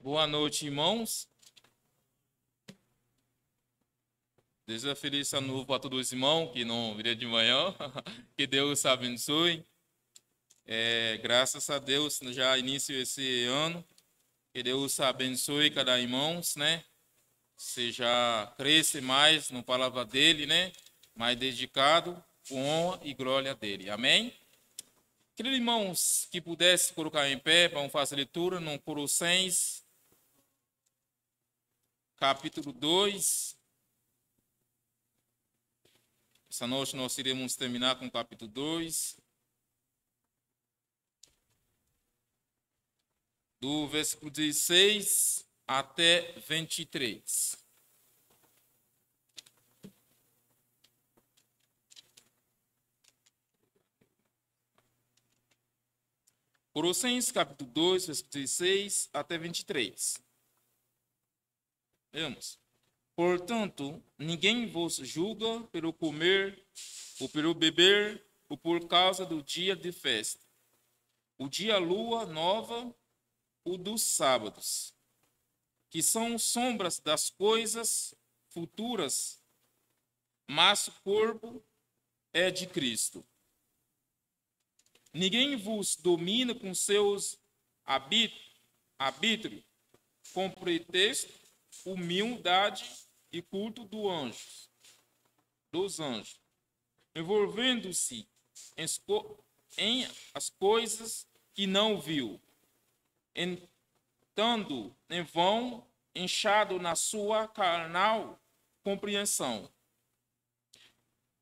Boa noite, irmãos. Desejo feliz ano novo para todos os irmãos que não viram de manhã. Que Deus abençoe. Graças a Deus, já início esse ano. Que Deus abençoe cada irmão, né? Seja cresce mais na palavra dele, né? Mais dedicado, com honra e glória dele. Amém? Queridos irmãos, que pudesse colocar em pé para fazer leitura no Colossenses, capítulo 2. Essa noite nós iremos terminar com o capítulo 2, do versículo 16 até 23. Colossenses, capítulo 2, versículo 16 até 23. Vamos. Portanto, ninguém vos julga pelo comer ou pelo beber ou por causa do dia de festa, o dia lua nova ou dos sábados, que são sombras das coisas futuras, mas o corpo é de Cristo. Ninguém vos domina com seus arbítrios, com pretexto, humildade e culto dos anjos, envolvendo-se em as coisas que não viu, entrando em vão, inchado na sua carnal compreensão,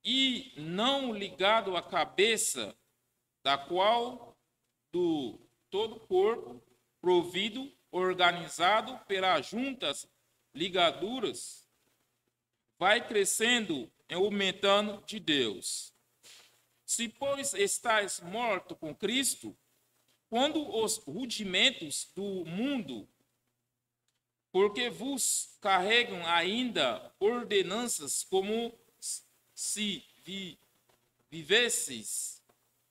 e não ligado à cabeça, da qual do todo o corpo, provido, organizado pelas juntas ligaduras, vai crescendo e aumentando de Deus. Se, pois, estáis morto com Cristo, quando os rudimentos do mundo, porque vos carregam ainda ordenanças como se vivesseis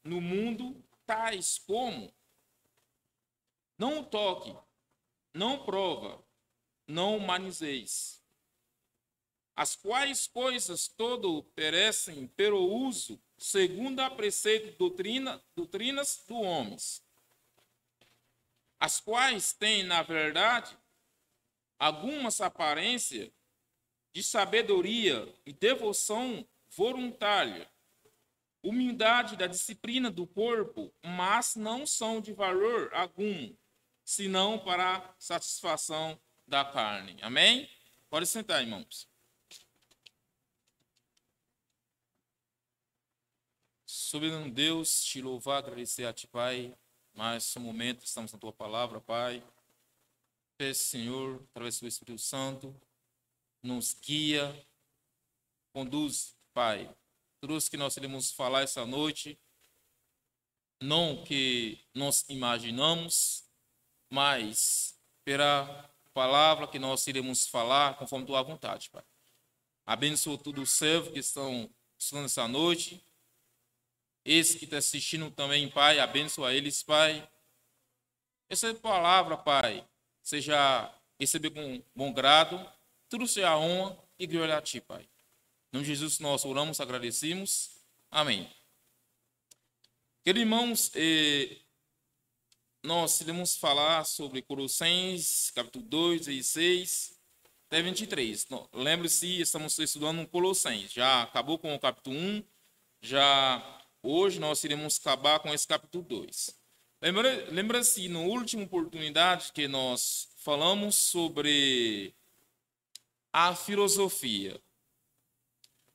no mundo, tais como não toque, não prova, não manuseis, as quais coisas todo perecem pelo uso, segundo a preceito doutrinas do homens, as quais têm, na verdade, algumas aparências de sabedoria e devoção voluntária, humildade da disciplina do corpo, mas não são de valor algum, senão para a satisfação da carne. Amém? Pode sentar, irmãos. Soberano Deus, te louvar, agradecer a ti, Pai. Mais um momento estamos na tua palavra, Pai. Peço, Senhor, através do Espírito Santo, nos guia, conduz, Pai. Tudo que nós iremos falar essa noite, não que nós imaginamos, mas pela palavra que nós iremos falar conforme tua vontade, Pai. Abençoa todos os servos que estão estudando essa noite. Esse que está assistindo também, Pai, abençoa eles, Pai. Essa palavra, Pai, seja receber com bom grado, tudo seja honra e glória a ti, Pai. Em nome de Jesus nós oramos, agradecemos. Amém. Queridos irmãos, nós iremos falar sobre Colossenses, capítulo 2, 16 até 23. Lembre-se, estamos estudando Colossenses. Já acabou com o capítulo 1, hoje nós iremos acabar com esse capítulo 2. Lembra-se, na última oportunidade que nós falamos sobre a filosofia.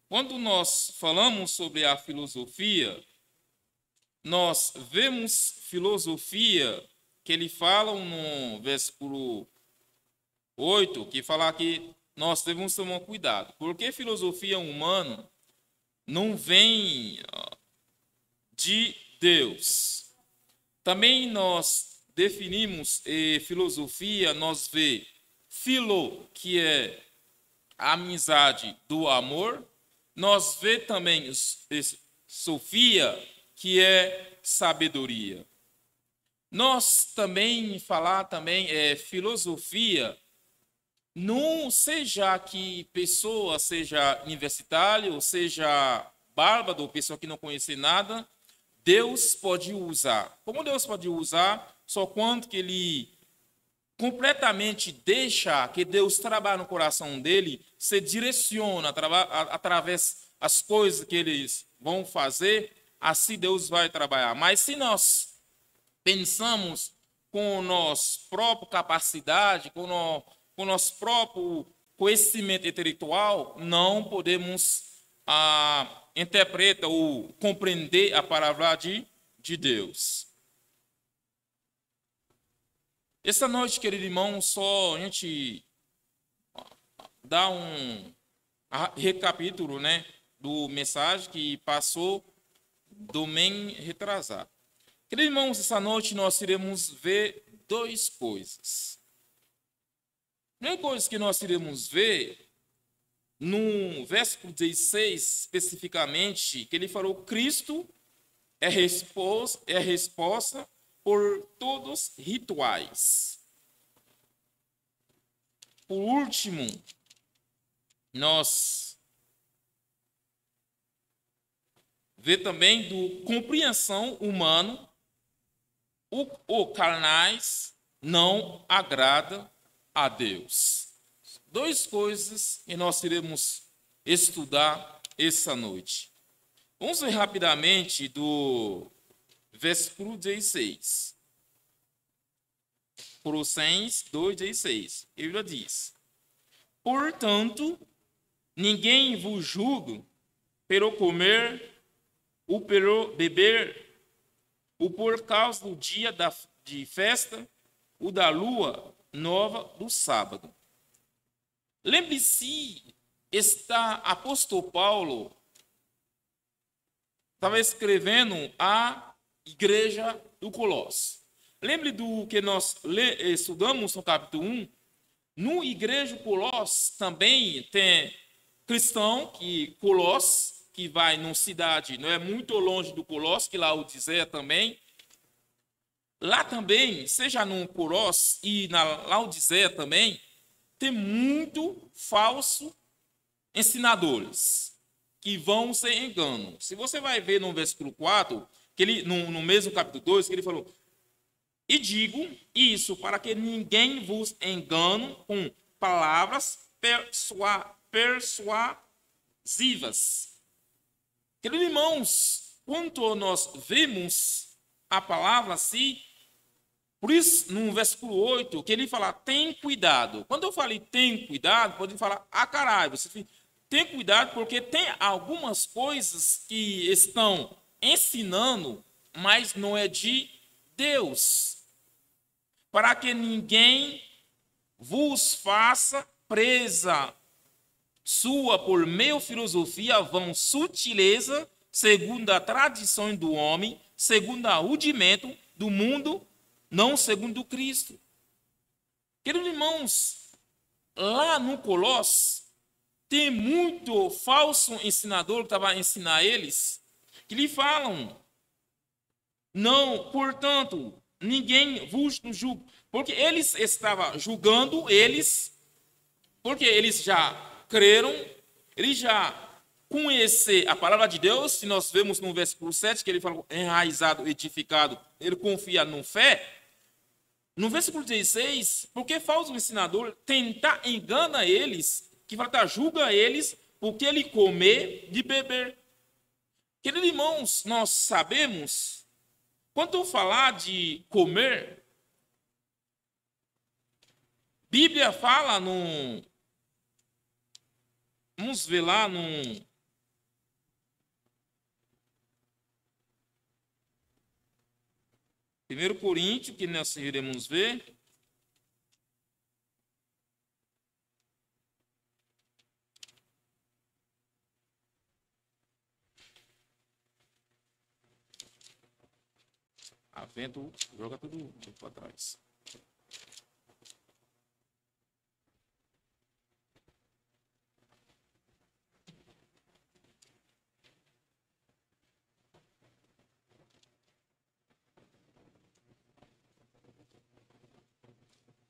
Quando nós falamos sobre a filosofia, nós vemos filosofia que ele fala no versículo 8, que fala que nós devemos tomar cuidado, porque filosofia humana não vem de Deus. Também nós definimos filosofia, nós vê filo, que é a amizade do amor, nós vê também Sofia, que é sabedoria. Nós também falar também filosofia, não seja que pessoa seja universitário, seja bárbaro, pessoa que não conhece nada, Deus pode usar. Como Deus pode usar? Só quando que ele completamente deixa que Deus trabalhe no coração dele, se direciona através das coisas que eles vão fazer, assim Deus vai trabalhar. Mas se nós pensamos com nossa própria capacidade, com nosso próprio conhecimento intelectual, não podemos interpretar ou compreender a palavra de Deus. Essa noite, querido irmão, só a gente dá um recapítulo, né, do mensagem que passou domingo retrasado. Queridos irmãos, essa noite nós iremos ver duas coisas. A primeira coisa que nós iremos ver, no versículo 16, especificamente, que ele falou: Cristo é a resposta por todos os rituais. Por último, nós vê também do compreensão humana, o carnais não agrada a Deus. Duas coisas que nós iremos estudar essa noite. Vamos ver rapidamente do versículo 16. Colossenses 2,16. Ele diz: Portanto, ninguém vos julgue pelo comer ou pelo beber, ou por causa do dia de festa, ou da lua nova do sábado. Lembre-se, está apóstolo Paulo estava escrevendo a igreja do Colossos. Lembre do que nós estudamos no capítulo 1. No igreja Colossos também tem cristão Colossos, que vai numa cidade, não é muito longe do Colossos, que lá o Laodiceia também. Lá também, seja no Colossos e na Laodiceia também, tem muito falso ensinadores que vão ser engano. Se você vai ver no versículo 4, que ele, no mesmo capítulo 2, que ele falou: E digo isso para que ninguém vos engane com palavras persuasivas. Queridos irmãos, quando nós vemos a palavra assim, por isso, no versículo 8, que ele fala: tem cuidado. Quando eu falei tem cuidado, pode falar: caralho, você tem cuidado, porque tem algumas coisas que estão ensinando, mas não é de Deus. Para que ninguém vos faça presa sua por meio filosofia vão sutileza, segundo a tradição do homem, segundo o rudimento do mundo, não segundo Cristo. Queridos irmãos, lá no Colossos, tem muito falso ensinador que estava a ensinar eles, que lhe falam: não, portanto, ninguém vos julga, porque eles estavam julgando eles, porque eles já creram, eles já conhecem a palavra de Deus. Se nós vemos no versículo 7, que ele fala enraizado, edificado, ele confia no fé. No versículo 16, porque falso ensinador tentar engana eles, que fala, julga eles, porque ele comer de beber. Queridos irmãos, nós sabemos, quando eu falar de comer, Bíblia fala no... Vamos ver lá no... 1 Coríntios, que nós iremos ver. A vento joga tudo para trás.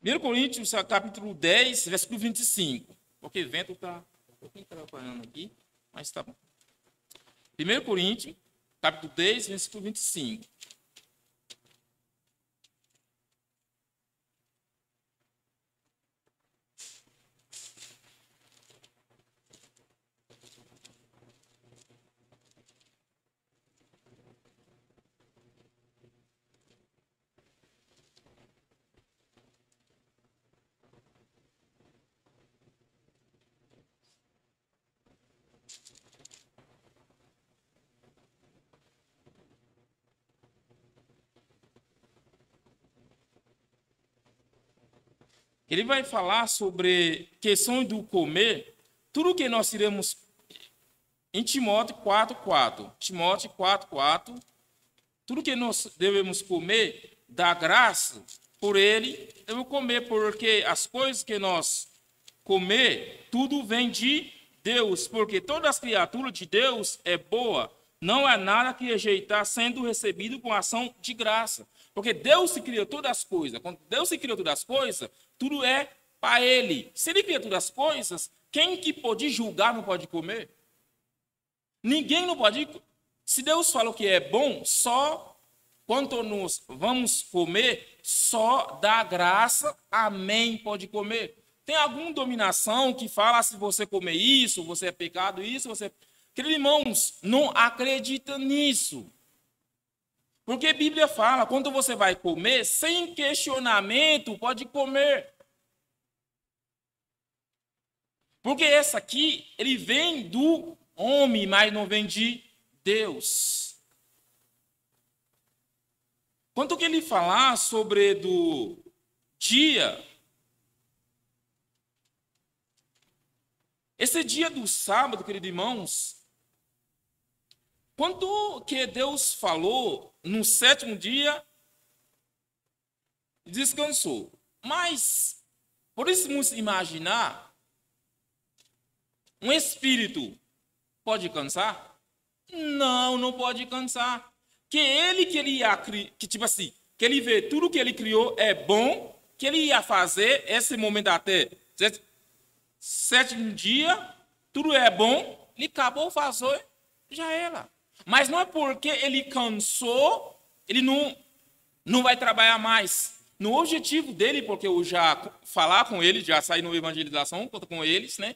1 Coríntios, capítulo 10, versículo 25. Porque o vento está um pouquinho atrapalhando aqui, mas está bom. 1 Coríntios, capítulo 10, versículo 25. Ele vai falar sobre questões do comer, tudo que nós iremos em Timóteo 4:4. Timóteo 4:4. Tudo que nós devemos comer, dá graça por ele, devemos comer, porque as coisas que nós comer, tudo vem de Deus, porque todas as criaturas de Deus é boa, não há nada que rejeitar sendo recebido com ação de graça. Porque Deus se criou todas as coisas. Quando Deus se criou todas as coisas, tudo é para Ele. Se Ele criou todas as coisas, quem que pode julgar não pode comer? Ninguém não pode. Se Deus falou que é bom, só quando nós vamos comer, só dá graça, amém, pode comer. Tem alguma dominação que fala se você comer isso, você é pecado, isso, você... Queridos irmãos, não acredita nisso. Porque a Bíblia fala, quando você vai comer, sem questionamento, pode comer. Porque essa aqui, ele vem do homem, mas não vem de Deus. Quanto que ele falar sobre do dia, esse dia do sábado, queridos irmãos, quanto que Deus falou no sétimo dia, descansou. Mas, podemos imaginar, um espírito pode cansar? Não, não pode cansar. Que ele vê tudo que ele criou é bom, que ele ia fazer esse momento até sétimo dia, tudo é bom, ele acabou fazer, já era. Mas não é porque ele cansou, ele não vai trabalhar mais. No objetivo dele, porque eu já falar com ele, já saí no evangelização com eles, né?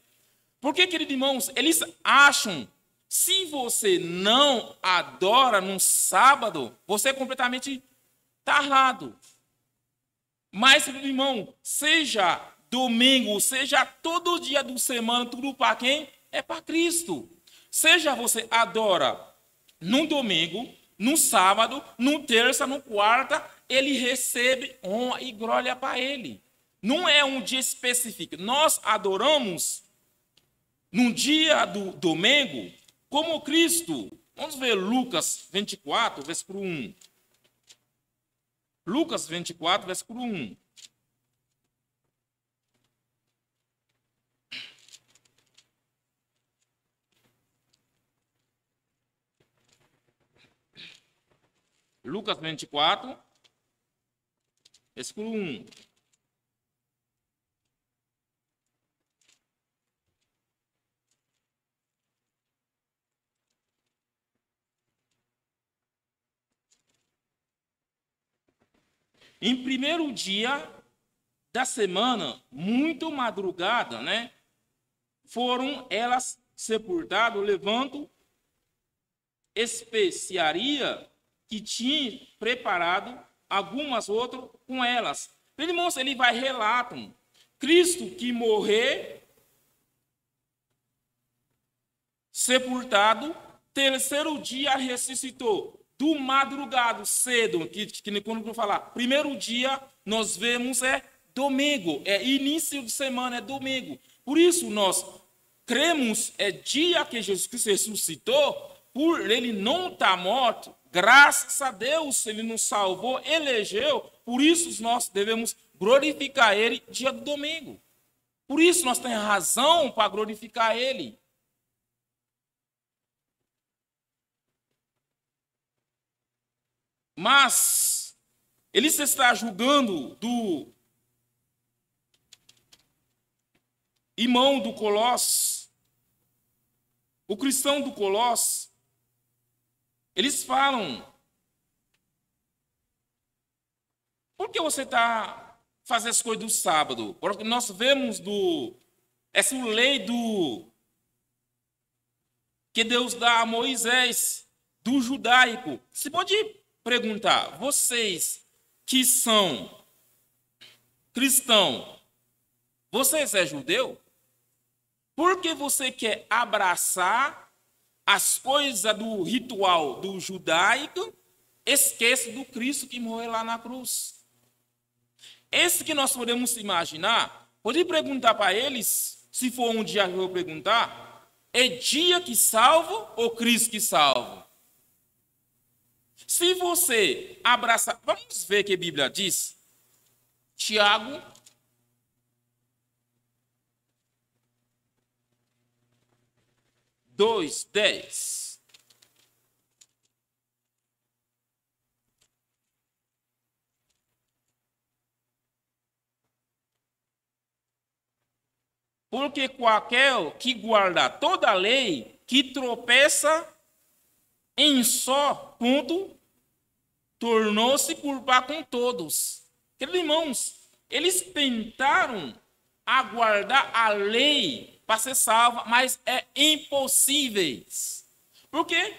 Porque, queridos irmãos, eles acham, se você não adora no sábado, você é completamente errado. Mas, querido irmão, seja domingo, seja todo dia da semana, tudo para quem? É para Cristo. Seja você adora no domingo, no sábado, no terça, no quarta, ele recebe honra e glória para ele. Não é um dia específico. Nós adoramos no dia do domingo como Cristo. Vamos ver Lucas 24, versículo 1. Lucas 24, versículo 1. Lucas 24, versículo 1. Em primeiro dia da semana, muito madrugada, né? Foram elas sepultadas, levando especiaria que tinha preparado algumas outras com elas. Irmãos, ele vai relatam, Cristo que morreu, sepultado, terceiro dia ressuscitou. Do madrugado cedo, que quando eu falar, primeiro dia nós vemos é domingo, é início de semana, é domingo. Por isso nós cremos é dia que Jesus Cristo ressuscitou, por ele não estar morto, graças a Deus ele nos salvou, elegeu, por isso nós devemos glorificar ele dia do domingo. Por isso nós temos razão para glorificar ele. Mas ele se está julgando irmão do Colossos, o cristão do Colossos, eles falam: por que você está fazendo as coisas do sábado? Porque nós vemos essa lei que Deus dá a Moisés, do judaico. Você pode perguntar: vocês que são cristãos, vocês é judeu? Por que você quer abraçar as coisas do ritual do judaico, esquece do Cristo que morreu lá na cruz? Esse que nós podemos imaginar, pode perguntar para eles, se for um dia que eu vou perguntar: é dia que salva ou Cristo que salva? Se você abraçar, vamos ver o que a Bíblia diz. Tiago 2:10. Porque qualquer que guarda toda a lei, que tropeça em só ponto, tornou-se culpar com todos. Queridos irmãos, eles tentaram aguardar a lei para ser salva, mas é impossível. Porque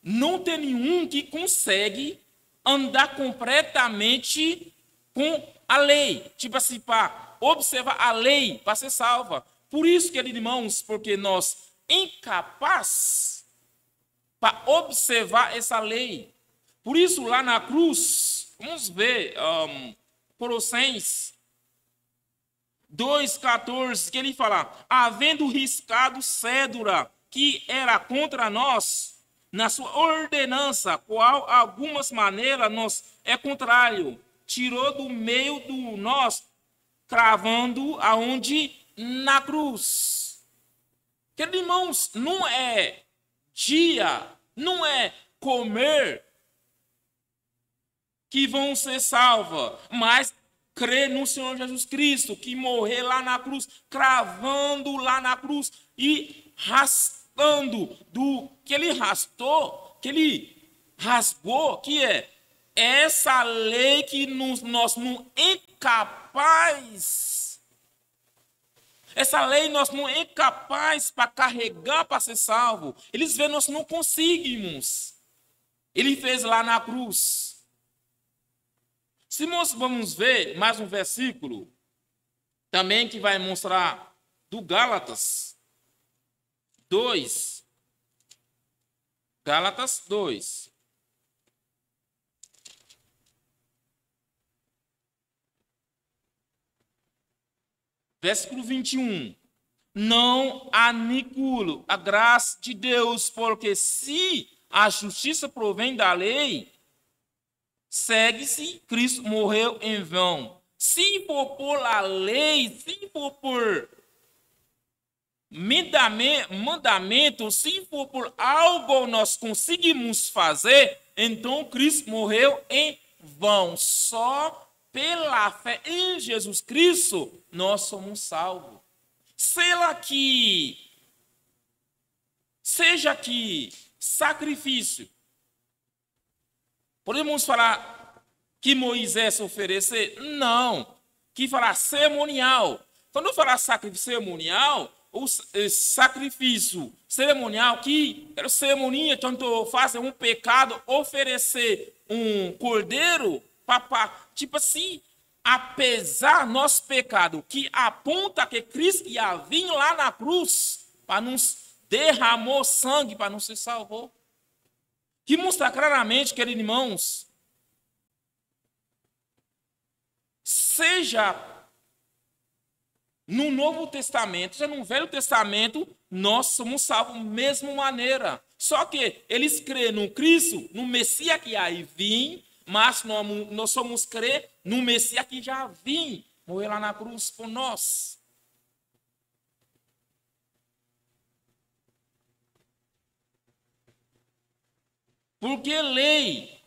não tem nenhum que consegue andar completamente com a lei. Tipo assim, para observar a lei para ser salva. Por isso, queridos irmãos, porque nós incapazes para observar essa lei. Por isso, lá na cruz, vamos ver Colossenses 2,14, que ele fala: havendo riscado cédula que era contra nós, na sua ordenança, qual algumas maneiras nos é contrário, tirou do meio do nós, cravando aonde? Na cruz. Queridos irmãos, não é dia, não é comer que vão ser salvos, mas crer no Senhor Jesus Cristo, que morreu lá na cruz, cravando lá na cruz e raspando do que ele rastou, que ele rasgou, que é essa lei que nós não é incapaz. Essa lei nós não é incapaz para carregar para ser salvo. Eles veem nós não conseguimos. Ele fez lá na cruz. Se nós vamos ver mais um versículo, também que vai mostrar do Gálatas 2. Gálatas 2. Versículo 21. Não aniculo a graça de Deus, porque se a justiça provém da lei, segue-se, Cristo morreu em vão. Se for por a lei, se for por mandamento, se for por algo nós conseguimos fazer, então Cristo morreu em vão. Só pela fé em Jesus Cristo nós somos salvos. Seja que sacrifício. Podemos falar que Moisés oferecer? Não. Que falar cerimonial. Quando falar sacrifício cerimonial, o sacrifício cerimonial, que era cerimônia, quando fazem um pecado, oferecer um cordeiro, tipo assim, apesar nosso pecado, que aponta que Cristo ia vir lá na cruz, para nos derramou sangue, para nos ser salvou. Que mostra claramente, queridos irmãos, seja no Novo Testamento, seja no Velho Testamento, nós somos salvos da mesma maneira. Só que eles creem no Cristo, no Messias que aí vim, mas nós somos crer no Messias que já vim, morrer lá na cruz por nós. Porque lei,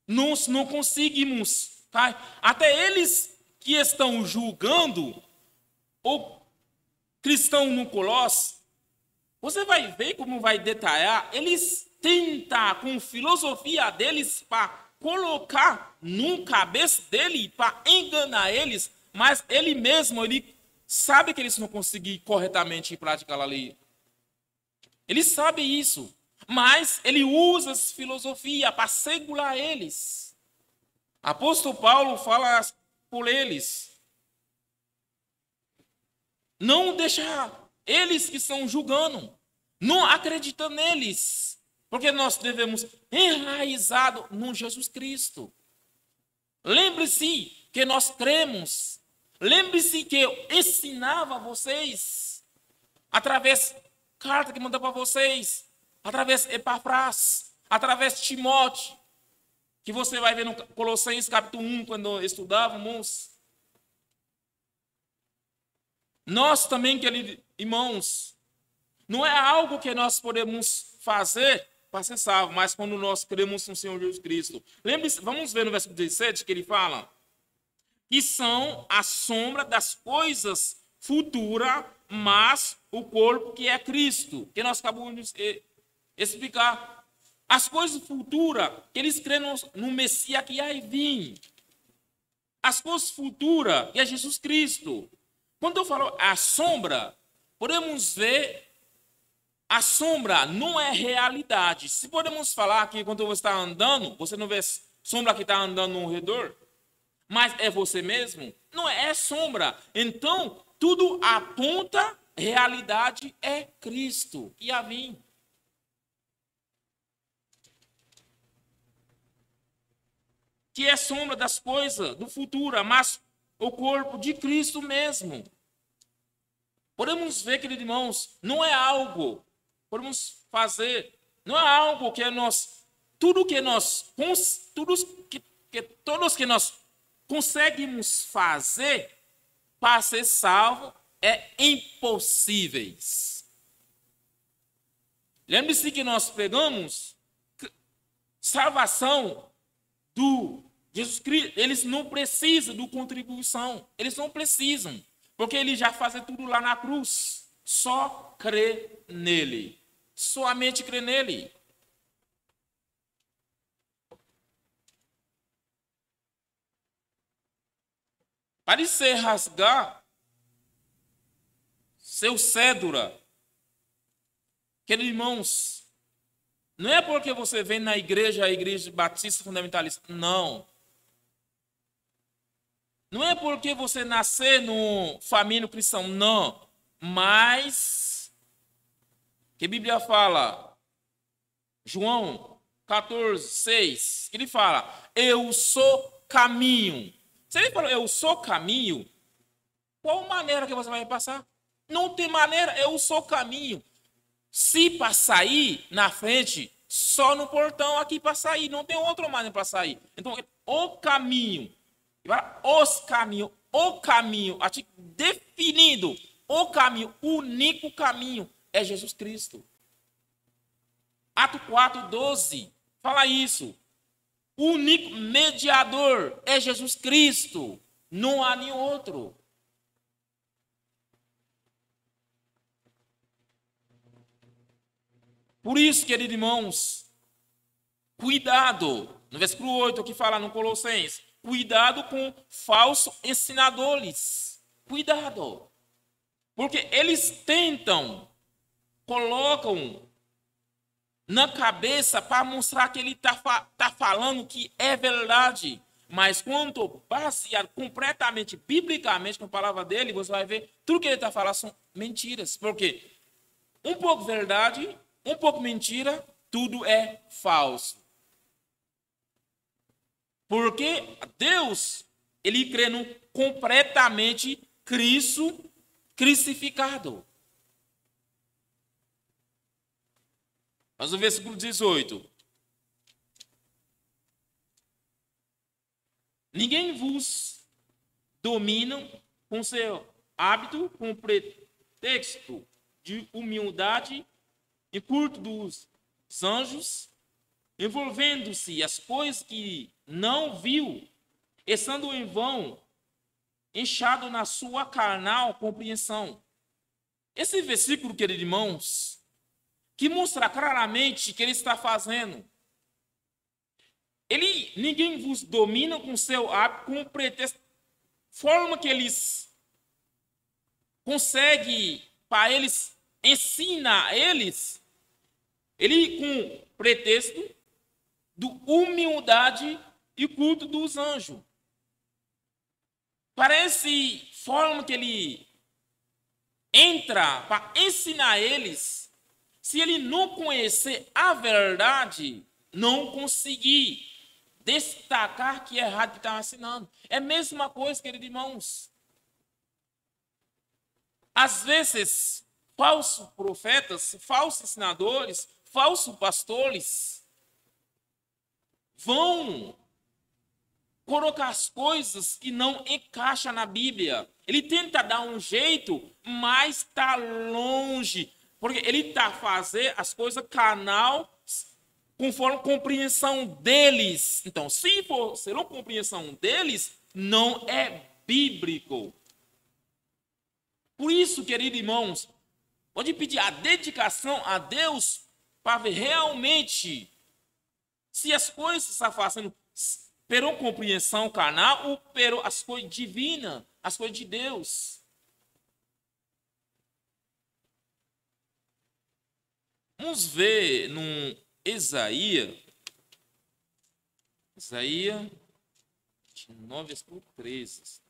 nós não conseguimos. Tá? Até eles que estão julgando, cristãos no Colossos, você vai ver como vai detalhar, eles tentam, com filosofia deles, para colocar no cabeça dele, para enganar eles, mas ele mesmo, ele sabe que eles não conseguem corretamente praticar a lei. Ele sabe isso, mas ele usa essa filosofia para segurar eles. Apóstolo Paulo fala por eles. Não deixar eles que estão julgando, não acredita neles, porque nós devemos enraizado no Jesus Cristo. Lembre-se que nós cremos. Lembre-se que eu ensinava vocês através carta que manda para vocês, através de Epafras, através de Timóteo, que você vai ver no Colossenses capítulo 1, quando estudávamos. Nós também, queridos irmãos, não é algo que nós podemos fazer para ser salvo, mas quando nós cremos no Senhor Jesus Cristo. Lembre-se, vamos ver no versículo 17 que ele fala que são a sombra das coisas futuras, mas o corpo que é Cristo, que nós acabamos de explicar. As coisas futuras, que eles creem no Messias que vai vir. As coisas futuras, que é Jesus Cristo. Quando eu falo a sombra, podemos ver, a sombra não é realidade. Se podemos falar que quando você está andando, você não vê sombra que está andando no redor, mas é você mesmo, não é sombra. Então, tudo aponta, realidade é Cristo que ia vir. Que é sombra das coisas do futuro, mas o corpo de Cristo mesmo. Podemos ver, queridos irmãos, não é algo, podemos fazer, não é algo que nós, todos que nós conseguimos fazer para ser salvo é impossíveis. Lembre-se que nós pegamos salvação do Jesus Cristo, eles não precisam de contribuição, eles não precisam, porque ele já faz tudo lá na cruz. Só crer nele, somente crer nele. Para você rasgar seu cédula, queridos irmãos, não é porque você vem na igreja, a igreja batista fundamentalista, não. Não é porque você nasceu no família cristã, não. Mas, que a Bíblia fala, João 14, 6, ele fala, eu sou caminho. Se ele falou, eu sou caminho, qual maneira que você vai passar? Não tem maneira, eu sou caminho. Se para sair na frente, só no portão aqui para sair, não tem outra maneira para sair. Então, o caminho, os caminhos, o caminho, definido, o caminho, o único caminho é Jesus Cristo. Ato 4, 12, fala isso. O único mediador é Jesus Cristo, não há nenhum outro. Por isso, queridos irmãos, cuidado, no versículo 8 que fala no Colossenses, cuidado com falsos ensinadores, cuidado, porque eles tentam, colocam na cabeça para mostrar que ele tá falando que é verdade, mas quando baseado completamente, biblicamente, com a palavra dele, você vai ver tudo que ele está falando são mentiras, porque um pouco verdade, um pouco mentira, tudo é falso. Porque Deus, ele crê no completamente Cristo crucificado. Mas o versículo 18. Ninguém vos domina com seu hábito, com pretexto de humildade e culto dos anjos, envolvendo-se as coisas que não viu, estando em vão, inchado na sua carnal compreensão, Esse versículo, queridos irmãos, que mostra claramente que ele está fazendo. Ninguém vos domina com seu hábito, com pretexto, forma que eles conseguem, para eles, ensina eles, ele com pretexto de humildade e culto dos anjos. Parece forma que ele entra para ensinar eles. Se ele não conhecer a verdade, não conseguir destacar que é errado que está ensinando. É a mesma coisa, queridos irmãos. Às vezes, falsos profetas, falsos ensinadores, falsos pastores vão colocar as coisas que não encaixam na Bíblia. Ele tenta dar um jeito, mas está longe. Porque ele está fazendo as coisas canal conforme a compreensão deles. Então, se for ser uma compreensão deles, não é bíblico. Por isso, queridos irmãos, pode pedir a dedicação a Deus para ver realmente se as coisas estão fazendo pela compreensão carnal ou pela as coisas divinas, as coisas de Deus. Vamos ver no Isaías 9, versículo 13.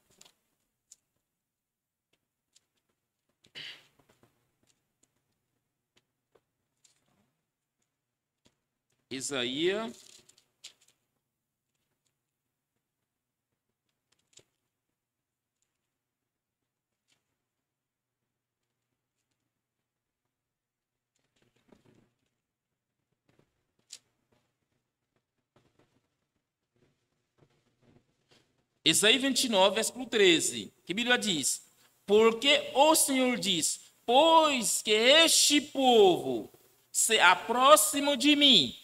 Isaías 29, versículo 13, que a Bíblia diz: porque o Senhor diz, pois que este povo se aproxima de mim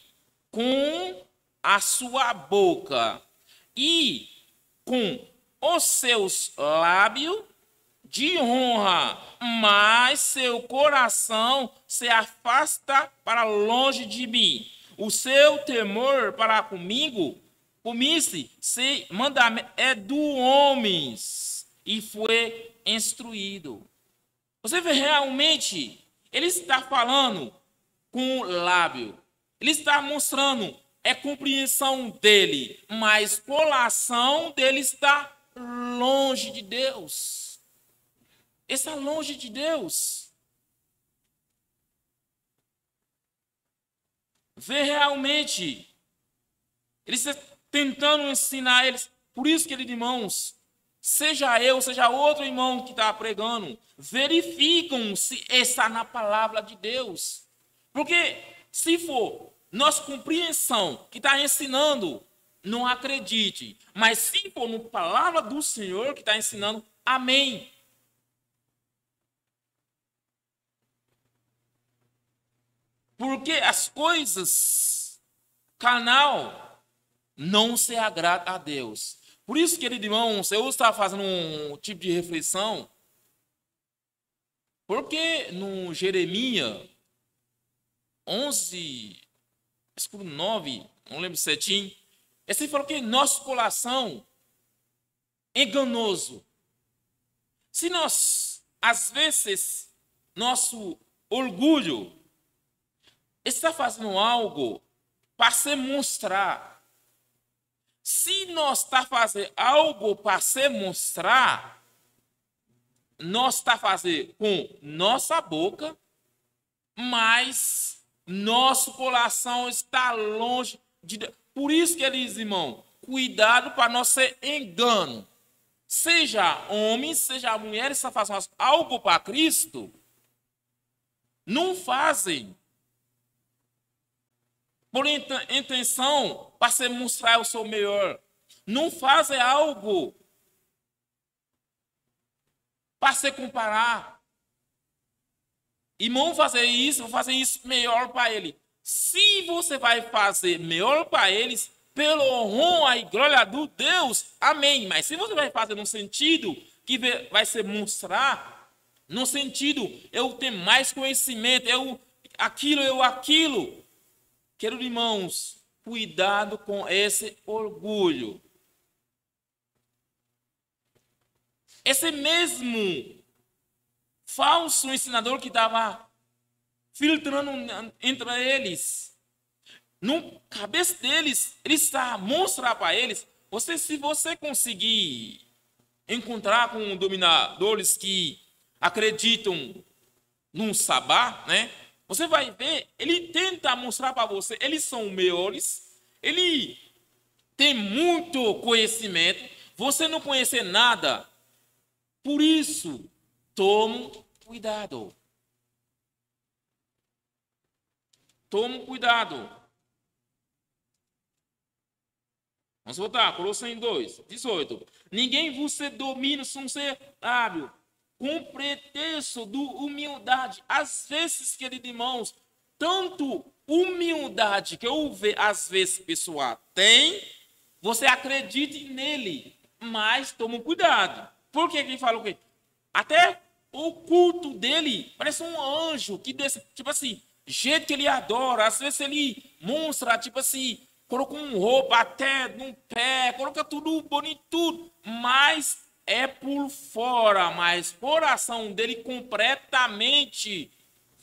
com a sua boca e com os seus lábios de honra, mas seu coração se afasta para longe de mim. O seu temor para comigo se mandamento é do homens e foi instruído. Você vê realmente, ele está falando com o lábio, ele está mostrando compreensão dele, mas o coração dele está longe de Deus. Está longe de Deus. Vê realmente, ele está tentando ensinar eles. Por isso, queridos irmãos, seja eu, seja outro irmão que está pregando, verificam se está na palavra de Deus. Porque se for nossa compreensão que está ensinando, não acredite. Mas se for na palavra do Senhor que está ensinando, amém. Porque as coisas carnal não se agrada a Deus. Por isso, querido irmão, eu estava fazendo um tipo de reflexão, porque no Jeremias 11, versículo 9, não lembro certinho, ele falou que nosso coração é enganoso. Se nós, às vezes, nosso orgulho está fazendo algo para se mostrar. Se nós está fazendo algo para se mostrar, nós está fazendo com nossa boca, mas nosso coração está longe de Deus. Por isso, queridos irmãos, cuidado para não ser engano. Seja homem, seja mulher, está fazendo algo para Cristo, não fazem por intenção para se mostrar o seu melhor. Não fazem algo para se comparar. Irmão, vou fazer isso melhor para ele. Se você vai fazer melhor para eles, pelo honra e glória do Deus, amém. Mas se você vai fazer no sentido que vai se mostrar, No sentido, eu ter mais conhecimento, eu aquilo. Queridos irmãos, cuidado com esse orgulho. Esse mesmo falso ensinador que estava filtrando entre eles, no cabeça deles, ele está a mostrar para eles, se você conseguir encontrar com dominadores que acreditam num sabá, né? Você vai ver, ele tenta mostrar para você, eles são melhores, ele tem muito conhecimento, você não conhece nada. Por isso, tome cuidado. Tome cuidado. Vamos voltar, Colossenses 2, 18. Ninguém vos domina, se não ser sábio, com pretexto de humildade. Às vezes, queridos irmãos, tanto humildade que eu vejo, às vezes, pessoa tem, você acredite nele, mas tome cuidado. Por que ele fala o quê? Até o culto dele parece um anjo que desce, tipo assim, jeito que ele adora, às vezes ele mostra, tipo assim, coloca um roupa até no pé, coloca tudo bonito, tudo, mas é por fora, mas coração dele completamente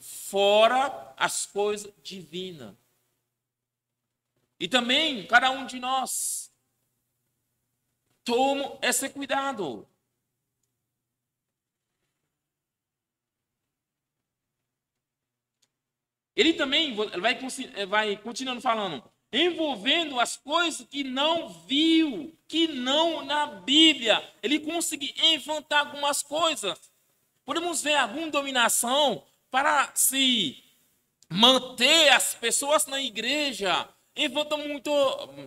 fora as coisas divinas. E também, cada um de nós, toma esse cuidado. Ele também vai continuando falando, envolvendo as coisas que não viu, que não na Bíblia. Ele conseguiu inventar algumas coisas. Podemos ver alguma dominação para se manter as pessoas na igreja. Inventa muito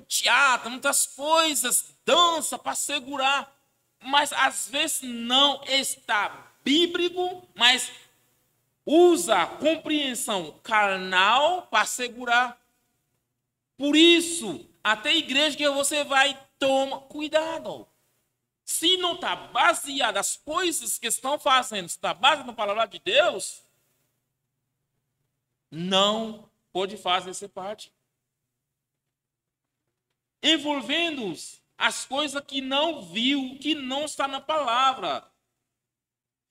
teatro, muitas coisas, dança para segurar. Mas às vezes não está bíblico, mas usa a compreensão carnal para segurar. Por isso, até a igreja que você vai, toma cuidado. Se não está baseado, as coisas que estão fazendo, está baseado na palavra de Deus, não pode fazer essa parte. Envolvendo as coisas que não viu, que não está na palavra.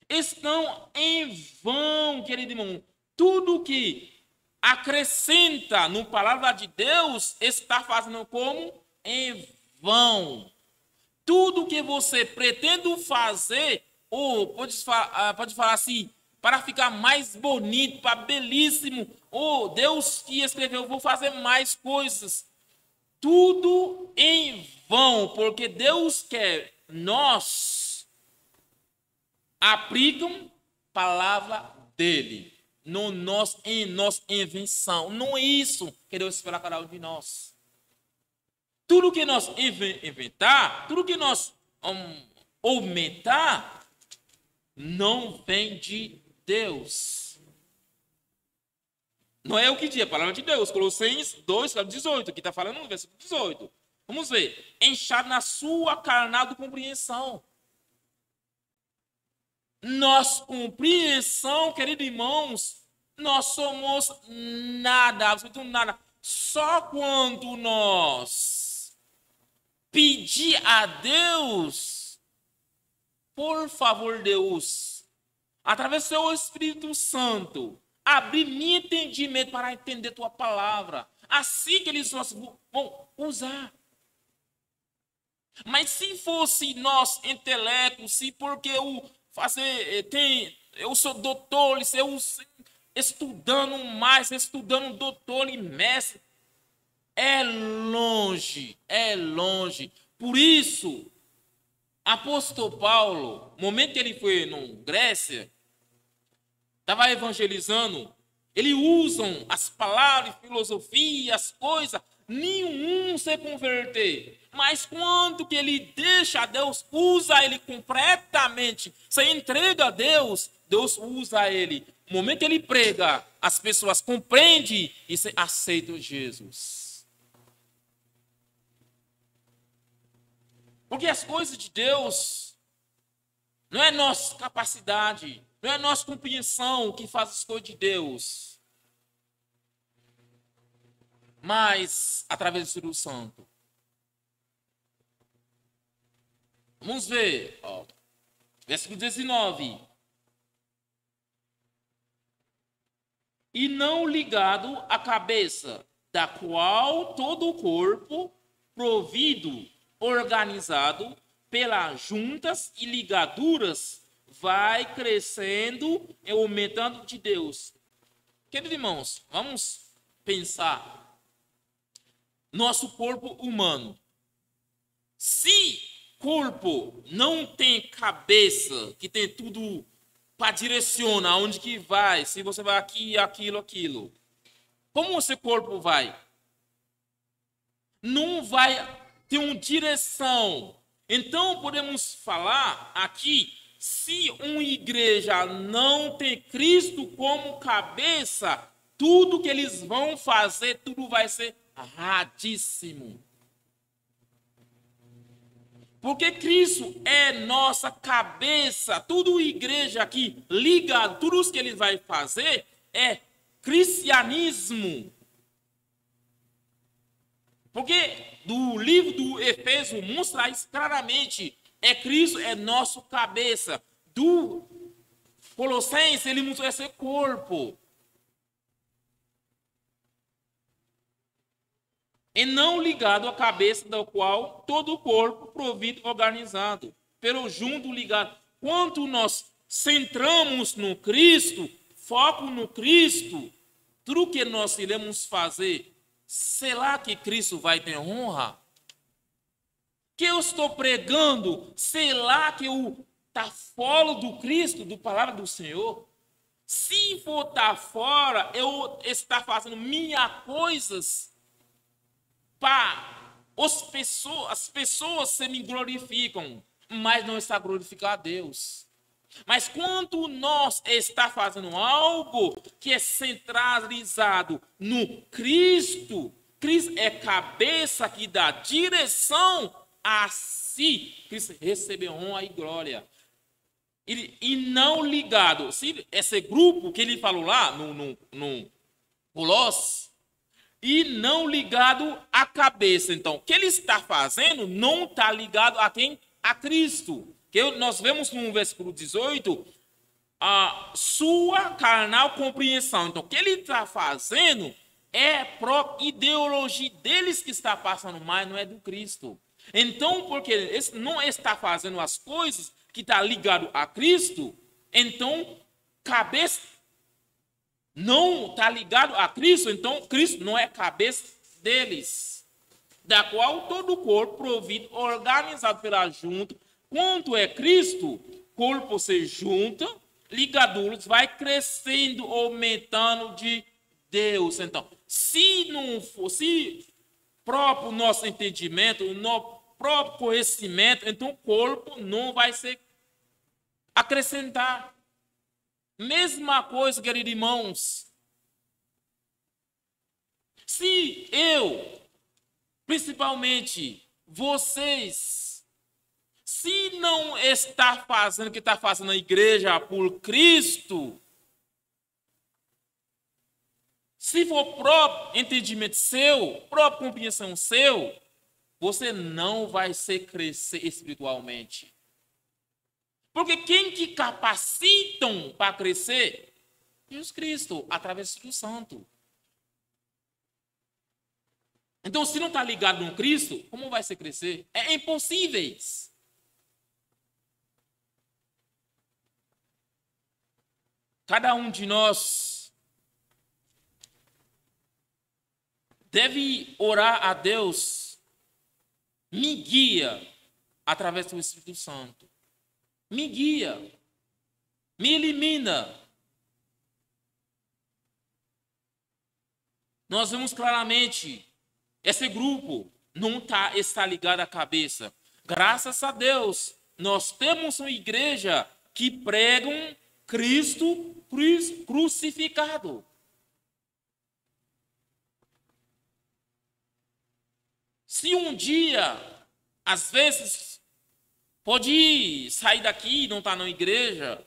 Estão em vão, querido irmão. Tudo que acrescenta na palavra de Deus está fazendo como? Em vão. Tudo que você pretende fazer, ou pode falar assim, para ficar mais bonito, para belíssimo, ou Deus que escreveu, vou fazer mais coisas. Tudo em vão, porque Deus quer nós aplicam palavra dele em nossa invenção. Não é isso que Deus espera cada um de nós. Tudo que nós inventar, tudo que nós aumentar, não vem de Deus. Não é o que diz a palavra de Deus. Colossenses 2, 18, que está falando no versículo 18. Vamos ver. Enchado na sua carnal de compreensão. Nossa compreensão, queridos irmãos, nós somos nada, absolutamente nada. Só quando nós pedir a Deus, por favor, Deus, através do seu Espírito Santo, abrir meu entendimento para entender tua palavra. Assim que eles vão usar. Mas se fosse nós intelecto, se porque eu sou doutor, eu estudando mais, estudando doutor e mestre, é longe. Por isso, apóstolo Paulo, no momento que ele foi na Grécia, estava evangelizando, ele usa as palavras, filosofia, as coisas, nenhum se converter. Mas quando que ele deixa a Deus, usa ele completamente, se entrega a Deus, Deus usa ele. No momento que ele prega, as pessoas compreendem e aceitam Jesus. Porque as coisas de Deus Não é nossa capacidade, não é nossa compreensão que faz as coisas de Deus, mas através do Espírito Santo. Vamos ver, ó, versículo 19. E não ligado à cabeça, da qual todo o corpo, provido, organizado pelas juntas e ligaduras, vai crescendo e aumentando de Deus. Queridos irmãos, vamos pensar. Nosso corpo humano. Se corpo não tem cabeça, que tem tudo para direcionar onde que vai, se você vai aqui, aquilo, aquilo. Como esse corpo vai? Não vai ter uma direção. Então, podemos falar aqui, se uma igreja não tem Cristo como cabeça, tudo que eles vão fazer, tudo vai ser erradíssimo. Porque Cristo é nossa cabeça. Tudo igreja aqui ligado, tudo o que ele vai fazer é cristianismo. Porque do livro do Efésio mostra isso claramente. É Cristo, é nosso cabeça. Do Colossenses, ele mostra esse corpo. E não ligado à cabeça da qual todo o corpo provido organizado, pelo junto ligado. Quando nós centramos no Cristo, foco no Cristo, tudo que nós iremos fazer, será que Cristo vai ter honra? Que eu estou pregando, será que eu está fora do Cristo, do palavra do Senhor? Se for estar fora, eu estar fazendo minhas coisas para as pessoas se me glorificam, mas não está glorificando a Deus. Mas quando nós está fazendo algo que é centralizado no Cristo, Cristo é cabeça que dá direção a si, Cristo recebe honra e glória. E não ligado, se esse grupo que ele falou lá no Colossos, e não ligado à cabeça. Então, o que ele está fazendo não está ligado a quem? A Cristo. Que nós vemos no versículo 18, a sua carnal compreensão. Então, o que ele está fazendo é a própria ideologia deles que está passando mais, não é do Cristo. Então, porque ele não está fazendo as coisas que está ligado a Cristo, então, cabeça não está ligado a Cristo, então Cristo não é cabeça deles, da qual todo o corpo provido, organizado pela junta, quanto é Cristo, corpo se junta, ligaduras, vai crescendo, aumentando de Deus. Então, se não fosse próprio nosso entendimento, no próprio conhecimento, então o corpo não vai se acrescentar. Mesma coisa, queridos irmãos. Se eu, principalmente vocês, se não está fazendo o que está fazendo a igreja por Cristo, se for próprio entendimento seu, própria compreensão seu, você não vai se crescer espiritualmente. Porque quem que capacitam para crescer? Jesus Cristo, através do Espírito Santo. Então, se não está ligado no Cristo, como vai se crescer? É impossível. Cada um de nós deve orar a Deus, me guia através do Espírito Santo. Me guia, me elimina. Nós vemos claramente, esse grupo não está ligado à cabeça. Graças a Deus, nós temos uma igreja que prega Cristo crucificado. Se um dia, às vezes, Pode sair daqui e não estar na igreja.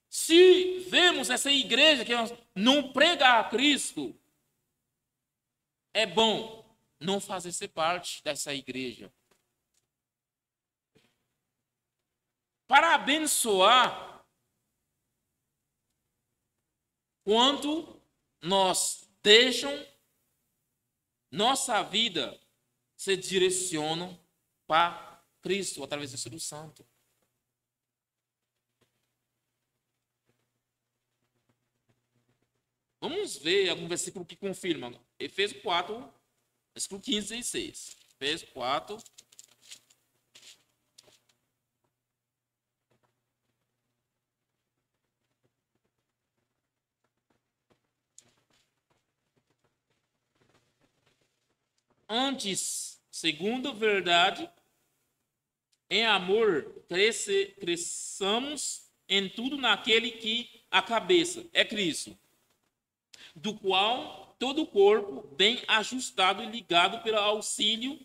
Se vemos essa igreja que não prega a Cristo, é bom não fazer ser parte dessa igreja. Para abençoar, quanto nós deixam nossa vida se direcionam para Cristo através do Espírito Santo. Vamos ver algum versículo que confirma. Efésios 4, versículo 15 e 16. Efésios 4. Antes, segundo a verdade, em amor, cresçamos em tudo naquele que a cabeça é Cristo, do qual todo o corpo, bem ajustado e ligado pelo auxílio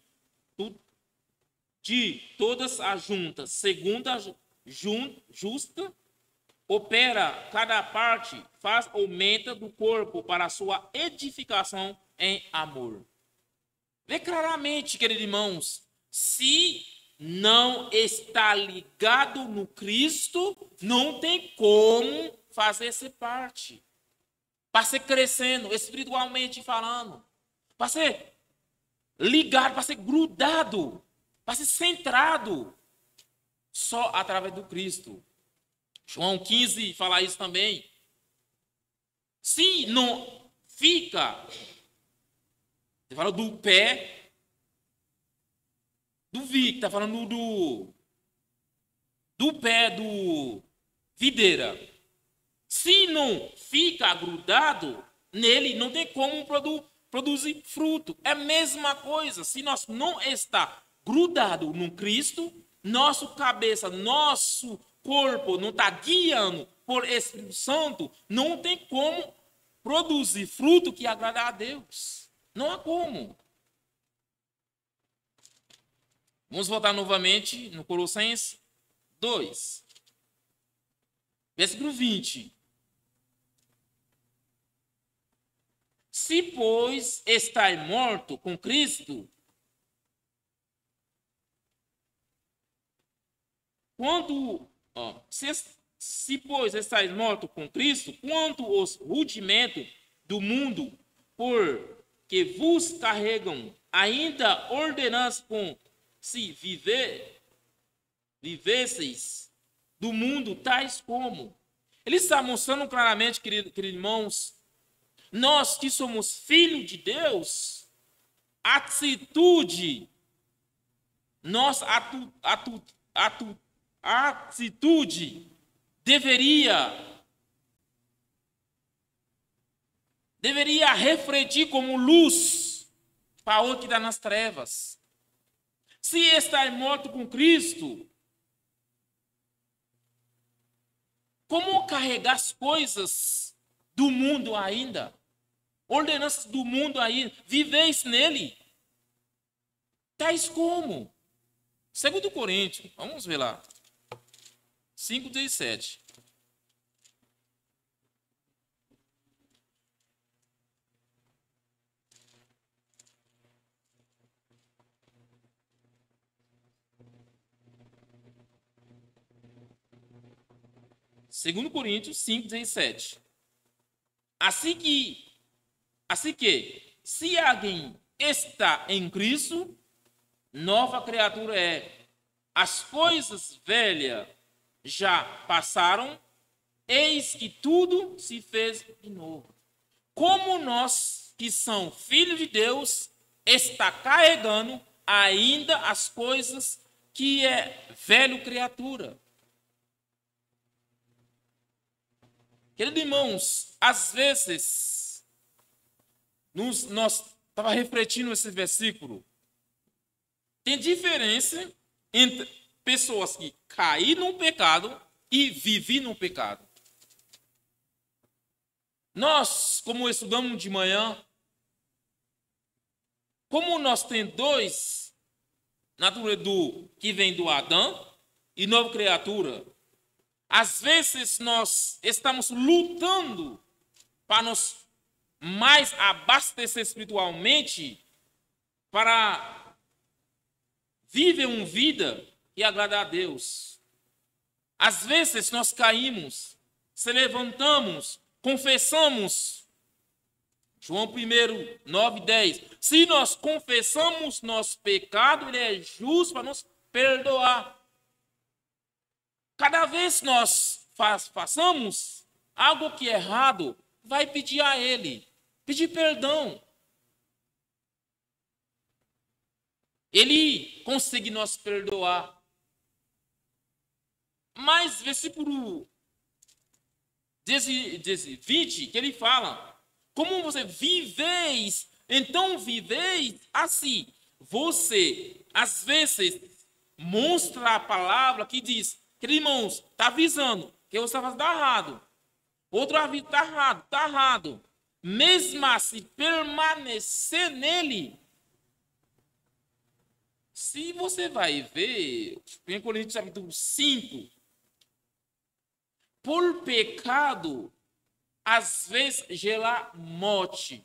de todas as juntas, segundo a justa, opera cada parte, faz aumenta do corpo para a sua edificação em amor. Vê claramente, queridos irmãos, se não está ligado no Cristo, não tem como fazer essa parte. Para ser crescendo, espiritualmente falando. Para ser ligado, para ser grudado, para ser centrado. Só através do Cristo. João 15 fala isso também. Se não fica, você fala do pé, do vico, está falando do pé do videira. Se não fica grudado nele, não tem como produzir fruto. É a mesma coisa. Se nós não está grudado no Cristo, nossa cabeça, nosso corpo não está guiando por Espírito Santo, não tem como produzir fruto que agrada a Deus. Não há como. Vamos voltar novamente no Colossenses 2. Versículo 20. Se, pois, estáis morto com Cristo, se, pois, estáis morto com Cristo, quanto os rudimentos do mundo, por que vos carregam, ainda ordenança com se vivesseis do mundo, tais como. Ele está mostrando claramente, queridos irmãos, nós que somos filhos de Deus, nossa atitude deveria refletir como luz para o que está nas trevas. Se está morto com Cristo, como carregar as coisas do mundo ainda? Ordenanças do mundo ainda. Viveis nele. Tais como? 2 Coríntios, vamos ver lá. 5:17. Segundo Coríntios 5:17. Assim que, se alguém está em Cristo, nova criatura é. As coisas velhas já passaram, eis que tudo se fez de novo. Como nós, que somos filhos de Deus, está carregando ainda as coisas que é velho criatura. Queridos irmãos, às vezes, nós estávamos refletindo esse versículo. Tem diferença entre pessoas que caíram no pecado e vivem no pecado. Nós, como estudamos de manhã, como nós temos dois natureza que vem do Adão e nova criatura. Às vezes nós estamos lutando para nos mais abastecer espiritualmente, para viver uma vida que agrada a Deus. Às vezes nós caímos, se levantamos, confessamos. João 1, 9, 10. Se nós confessamos nosso pecado, ele é justo para nos perdoar. Cada vez que nós façamos algo que é errado, vai pedir a ele, pedir perdão. Ele consegue nos perdoar. Mas versículo 20, que ele fala: como você viveis, então viveis assim. Você, às vezes, mostra a palavra que diz, que irmãos, está avisando que você está fazendo errado. Outro aviso, está errado. Mesmo assim, permanecer nele. Se você vai ver, em Coríntios capítulo 5, por pecado, às vezes gera morte.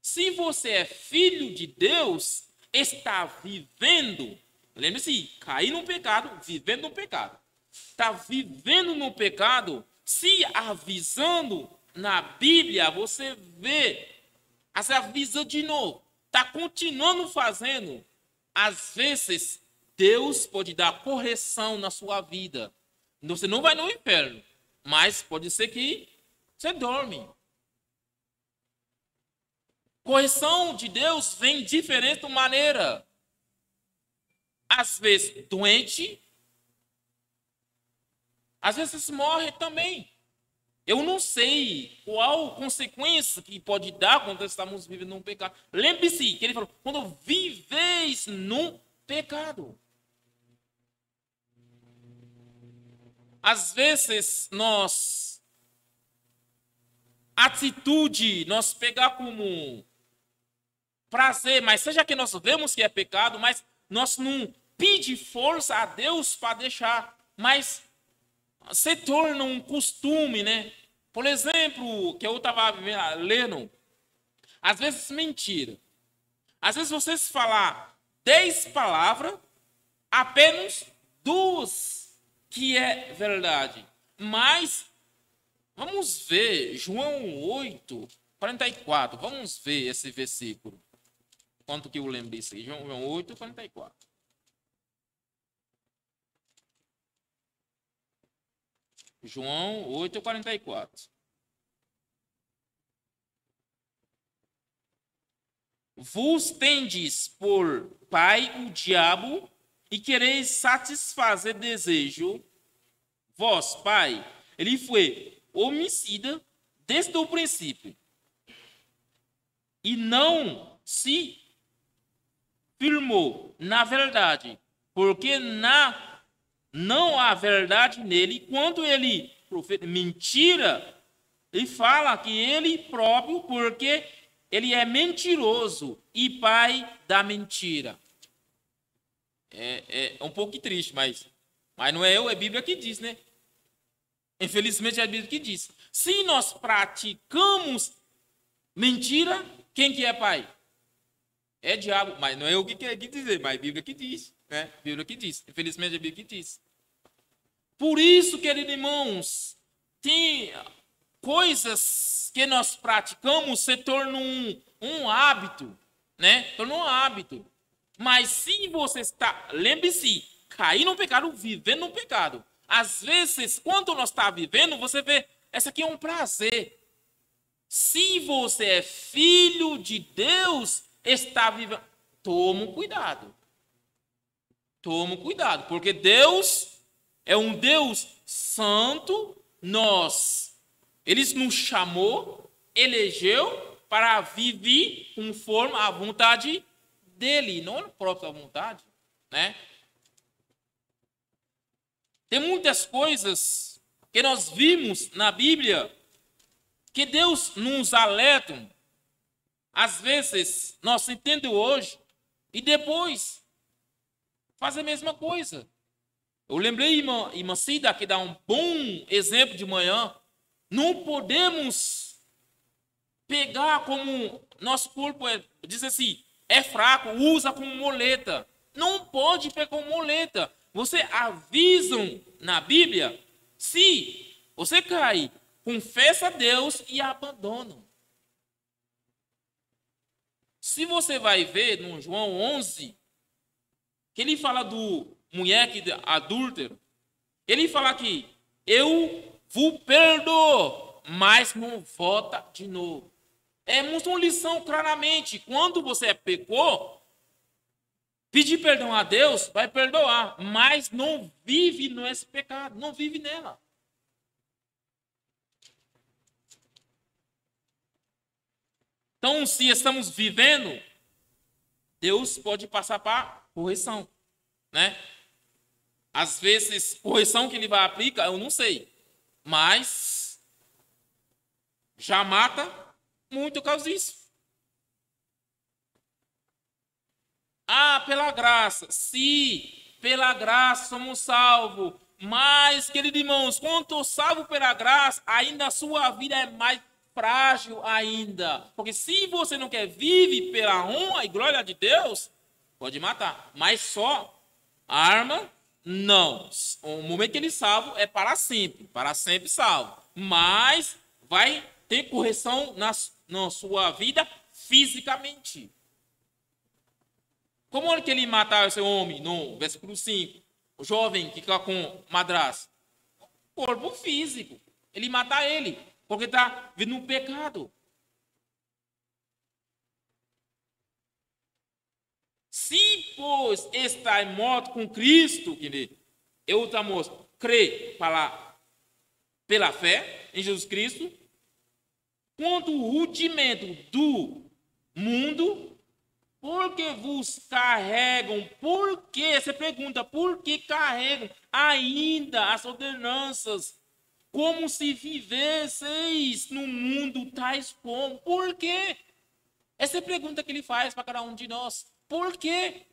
Se você é filho de Deus, está vivendo, lembre-se, cair no pecado, vivendo no pecado. Está vivendo no pecado, se avisando na Bíblia, você vê, você avisa de novo, está continuando fazendo. Às vezes, Deus pode dar correção na sua vida. Você não vai no inferno, mas pode ser que você dorme. Correção de Deus vem de diferente maneira. Às vezes doente, às vezes morre também. Eu não sei qual consequência que pode dar quando estamos vivendo num pecado. Lembre-se que ele falou, quando viveis num pecado. Às vezes atitude, nós pegar como prazer, mas seja que nós vemos que é pecado, mas nós não pedimos força a Deus para deixar, mas se torna um costume, né? Por exemplo, que eu estava lendo, às vezes mentira. Às vezes vocês falar 10 palavras, apenas 2 que é verdade. Mas vamos ver João 8, 44. Vamos ver esse versículo. Quanto que eu lembrei isso aí? João 8, 44. João 8, 44. Vos tendes por pai o diabo e quereis satisfazer desejo. Vós, pai, ele foi homicida desde o princípio e não se firmou na verdade, porque não há verdade nele. Quando ele profeta mentira, ele fala que ele próprio, porque ele é mentiroso e pai da mentira. É um pouco triste, mas não é eu, é a Bíblia que diz, né? Infelizmente é a Bíblia que diz. Se nós praticamos mentira, quem que é pai? É diabo, mas não é eu que quer dizer, mas é a Bíblia que diz, né? A Bíblia que diz. Infelizmente é a Bíblia que diz. Por isso, queridos irmãos, tem coisas que nós praticamos se tornam um hábito, né? Torna um hábito. Mas se você está, lembre-se, cair no pecado, vivendo no pecado. Às vezes, quando nós está vivendo, você vê, essa aqui é um prazer. Se você é filho de Deus, está vivendo, toma cuidado. Toma cuidado, porque Deus é um Deus santo. Ele nos chamou, elegeu para viver conforme a vontade dele, não a própria vontade, né? Tem muitas coisas que nós vimos na Bíblia que Deus nos alerta. Às vezes nós entendemos hoje e depois fazer a mesma coisa. Eu lembrei, irmã Cida, que dá um bom exemplo de manhã. Não podemos pegar como nosso corpo diz assim, é fraco, usa como muleta. Não pode pegar como muleta. Você avisam na Bíblia, se você cai, confessa a Deus e abandona. Se você vai ver no João 11, que ele fala do mulher adúltero, ele fala que eu vos perdoo, mas não volta de novo. É uma lição claramente. Quando você pecou, pedir perdão a Deus, vai perdoar, mas não vive nesse pecado, não vive nela. Então, se estamos vivendo, Deus pode passar para correção, né? Às vezes, correção que ele vai aplicar, eu não sei, mas já mata muito por causa disso. Ah, pela graça. Se pela graça somos salvos. Mas, queridos irmãos, quando salvo pela graça, ainda a sua vida é mais frágil ainda. Porque se você não quer viver pela honra e glória de Deus, pode matar. Mas só a arma, não. O momento que ele salvo é para sempre salvo. Mas vai ter correção na sua vida fisicamente. Como é que ele matar esse homem? No versículo 5. O jovem que fica com madrasta. Corpo físico. Ele mata ele. Porque está vindo um pecado. Se, pois, está morto com Cristo, eu estamos crê pela fé em Jesus Cristo, quanto o rudimento do mundo, porque vos carregam, por que? Você pergunta, por que carregam ainda as ordenanças, como se vivesseis no mundo tais como? Por quê? Essa é a pergunta que ele faz para cada um de nós. Por quê?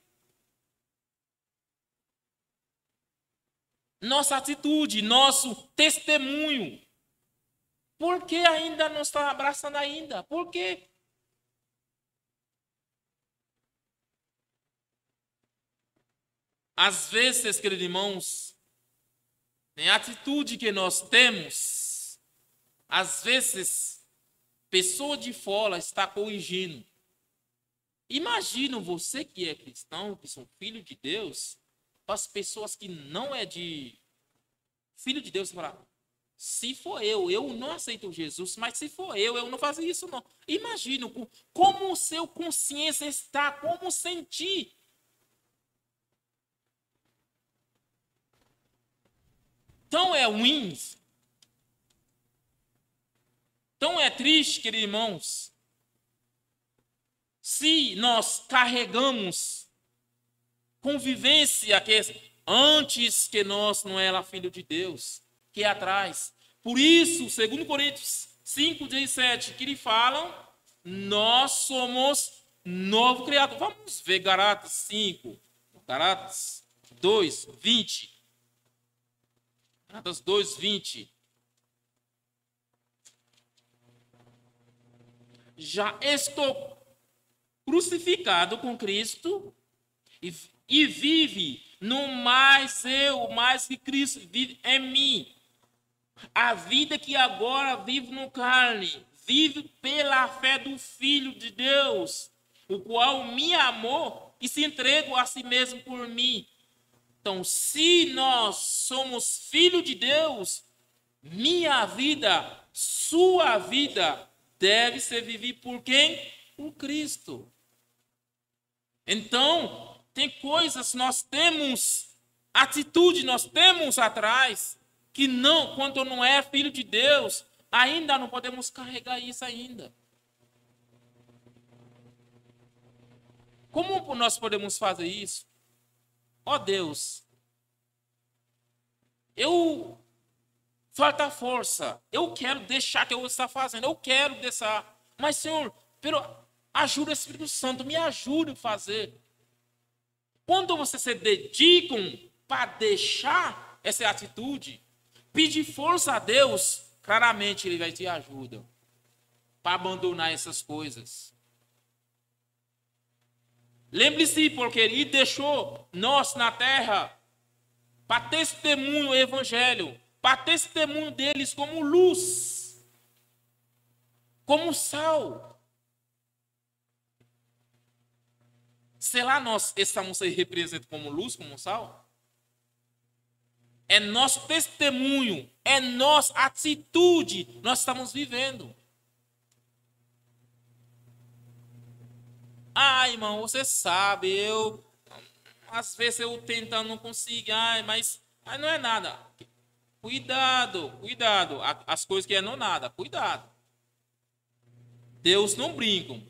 Nossa atitude, nosso testemunho. Por que ainda não está abraçando ainda? Por quê? Às vezes, queridos irmãos, em atitude que nós temos, às vezes, pessoa de fora está corrigindo. Imagina você que é cristão, que são filho de Deus, para as pessoas que não é de filho de Deus, falar, se for eu não aceito Jesus, mas se for eu não faço isso não. Imagina como o seu consciência está, como sentir. Tão é ruim, tão é triste, queridos irmãos, se nós carregamos convivência que antes que nós não era filho de Deus, que é atrás. Por isso, 2 Coríntios 5:17, que ele falam, nós somos novo criado. Vamos ver Gálatas 5, Gálatas 2:20. Gálatas 2:20. Já estou crucificado com Cristo e vive no mais que Cristo vive em mim. A vida que agora vivo no carne, vive pela fé do Filho de Deus, o qual me amou e se entregou a si mesmo por mim. Então, se nós somos filhos de Deus, minha vida, sua vida, deve ser vivida por quem? Por Cristo. Então, tem coisas, nós temos atitude, nós temos atrás, que não, quando não é filho de Deus, ainda não podemos carregar isso ainda. Como nós podemos fazer isso? Ó Deus, falta força, eu quero deixar o que eu estou fazendo, eu quero deixar, mas Senhor, ajuda o Espírito Santo, me ajude a fazer. Quando você se dedica para deixar essa atitude, pedir força a Deus, claramente Ele vai te ajudar para abandonar essas coisas. Lembre-se, porque Ele deixou nós na terra para testemunho o Evangelho, para testemunho deles como luz, como sal. Será nós estamos aí representados como luz, como sal? É nosso testemunho, é nossa atitude, nós estamos vivendo. Ah, irmão, você sabe, às vezes eu tentando não consigo, mas não é nada. Cuidado, cuidado. As coisas que não nada, cuidado. Deus não brinca.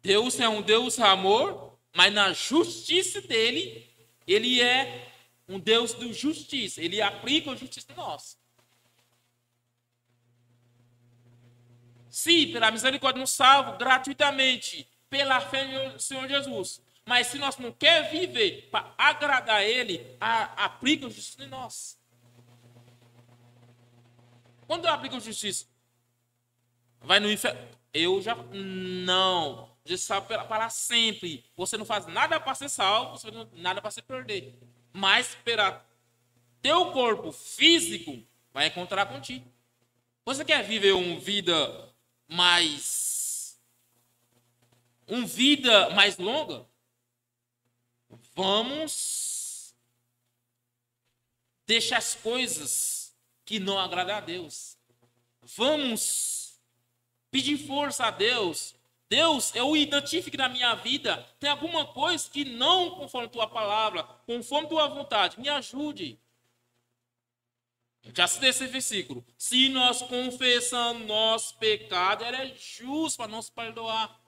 Deus é um Deus amor, mas na justiça dele, ele é um Deus de justiça. Ele aplica a justiça em nós. Se pela misericórdia nos salva gratuitamente, pela fé no Senhor Jesus. Mas se nós não queremos viver para agradar Ele, aplica a justiça em nós. Quando eu aplico a justiça, vai no inferno. Eu já não. Jesus sabe para sempre. Você não faz nada para ser salvo, você não nada para se perder. Mas pela teu corpo físico vai encontrar contigo. Você quer viver uma vida mais longa? Vamos deixar as coisas que não agradam a Deus. Vamos pedir força a Deus. Deus, eu identifico na minha vida, tem alguma coisa que não conforme tua palavra, conforme tua vontade, me ajude. Já citei esse versículo. Se nós confessamos nosso pecado, Ele é justo para nos perdoar.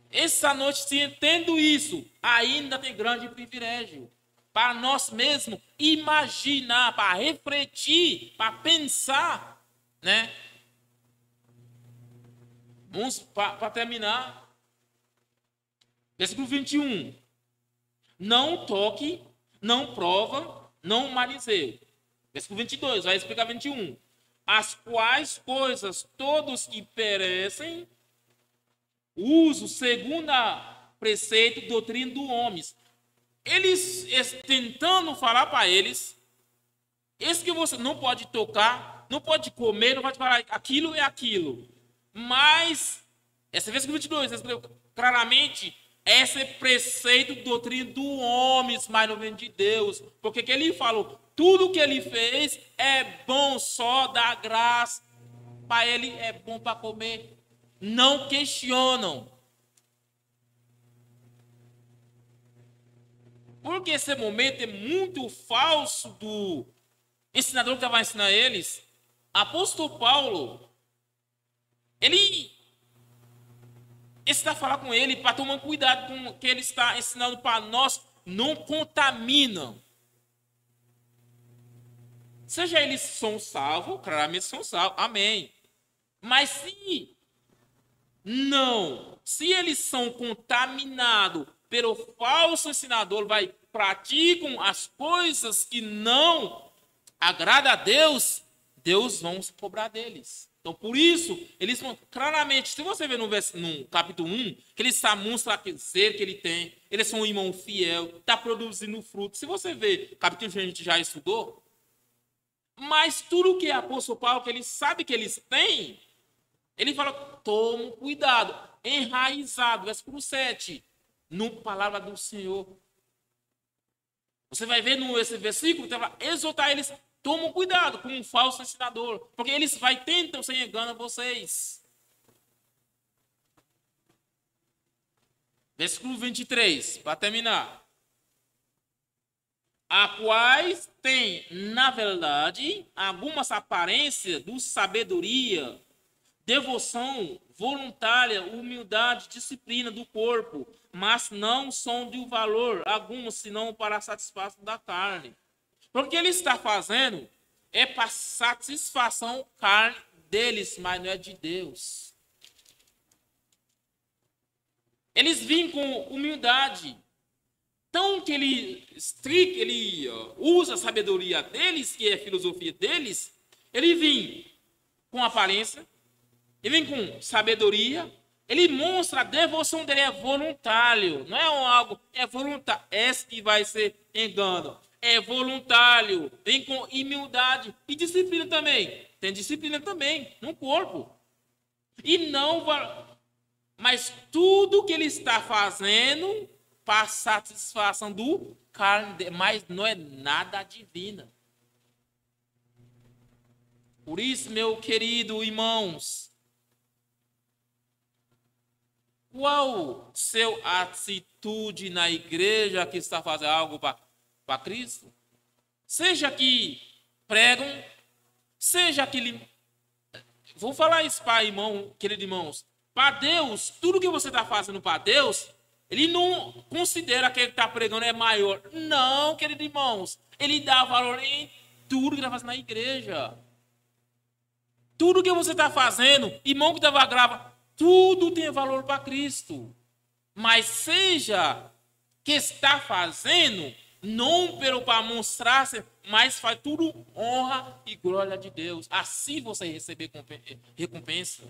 Essa noite, se entendo isso, ainda tem grande privilégio para nós mesmos imaginar, para refletir, para pensar, né? Vamos para terminar. Versículo 21. Não toque, não prova, não manuseie. Versículo 22, vai explicar 21. As quais coisas todos que perecem, uso segundo a preceito e doutrina dos homens. Eles tentando falar para eles, esse que você não pode tocar, não pode comer, não pode falar, aquilo é aquilo. Mas, essa versículo 22, claramente, esse é preceito e doutrina dos homens, mas não vem de Deus. Porque que ele falou, tudo que ele fez é bom, só dá graça. Para ele é bom para comer. Não questionam. Porque esse momento é muito falso do ensinador que vai ensinar eles. Apóstolo Paulo, ele está falando com ele para tomar cuidado com o que ele está ensinando para nós. Não contaminam. Seja eles são salvos, claramente são salvos. Amém. Mas se eles são contaminados pelo falso ensinador, praticam as coisas que não agradam a Deus, Deus vai se cobrar deles. Então, por isso, eles vão claramente, se você ver no capítulo 1, que eles mostram aquele ser que ele tem, eles são um irmão fiel, está produzindo fruto. Se você ver, capítulo que a gente já estudou, mas tudo que é apóstolo Paulo, que ele sabe que eles têm, ele fala, toma cuidado, enraizado, versículo 7, no palavra do Senhor. Você vai ver nesse versículo, vai exortar eles, tomam cuidado com um falso ensinador, porque eles tentam sem engano vocês. Versículo 23, para terminar. A quais tem, na verdade, algumas aparências de sabedoria, devoção voluntária, humildade, disciplina do corpo, mas não são de valor algum, senão para a satisfação da carne. Porque o que ele está fazendo é para satisfação carne deles, mas não é de Deus. Eles vêm com humildade. Então, que ele usa a sabedoria deles, que é a filosofia deles, ele vem com aparência, ele vem com sabedoria, ele mostra a devoção dele é voluntário, não é algo, é voluntário. Esse que vai ser engano. É voluntário, vem com humildade e disciplina também. Tem disciplina também no corpo. E não vai. Mas tudo que ele está fazendo para satisfação do carne, mas não é nada divina. Por isso, meu querido irmãos, qual seu atitude na igreja que está fazendo algo para Cristo? Seja que pregam, seja que vou falar isso para irmão, queridos irmãos, para Deus, tudo que você está fazendo para Deus, ele não considera que ele está pregando é maior. Não, queridos irmãos. Ele dá valor em tudo que está fazendo na igreja. Tudo que você está fazendo, irmão que estava grávida, tudo tem valor para Cristo. Mas seja que está fazendo, não para mostrar-se, mas faz tudo honra e glória de Deus. Assim você receber recompensa.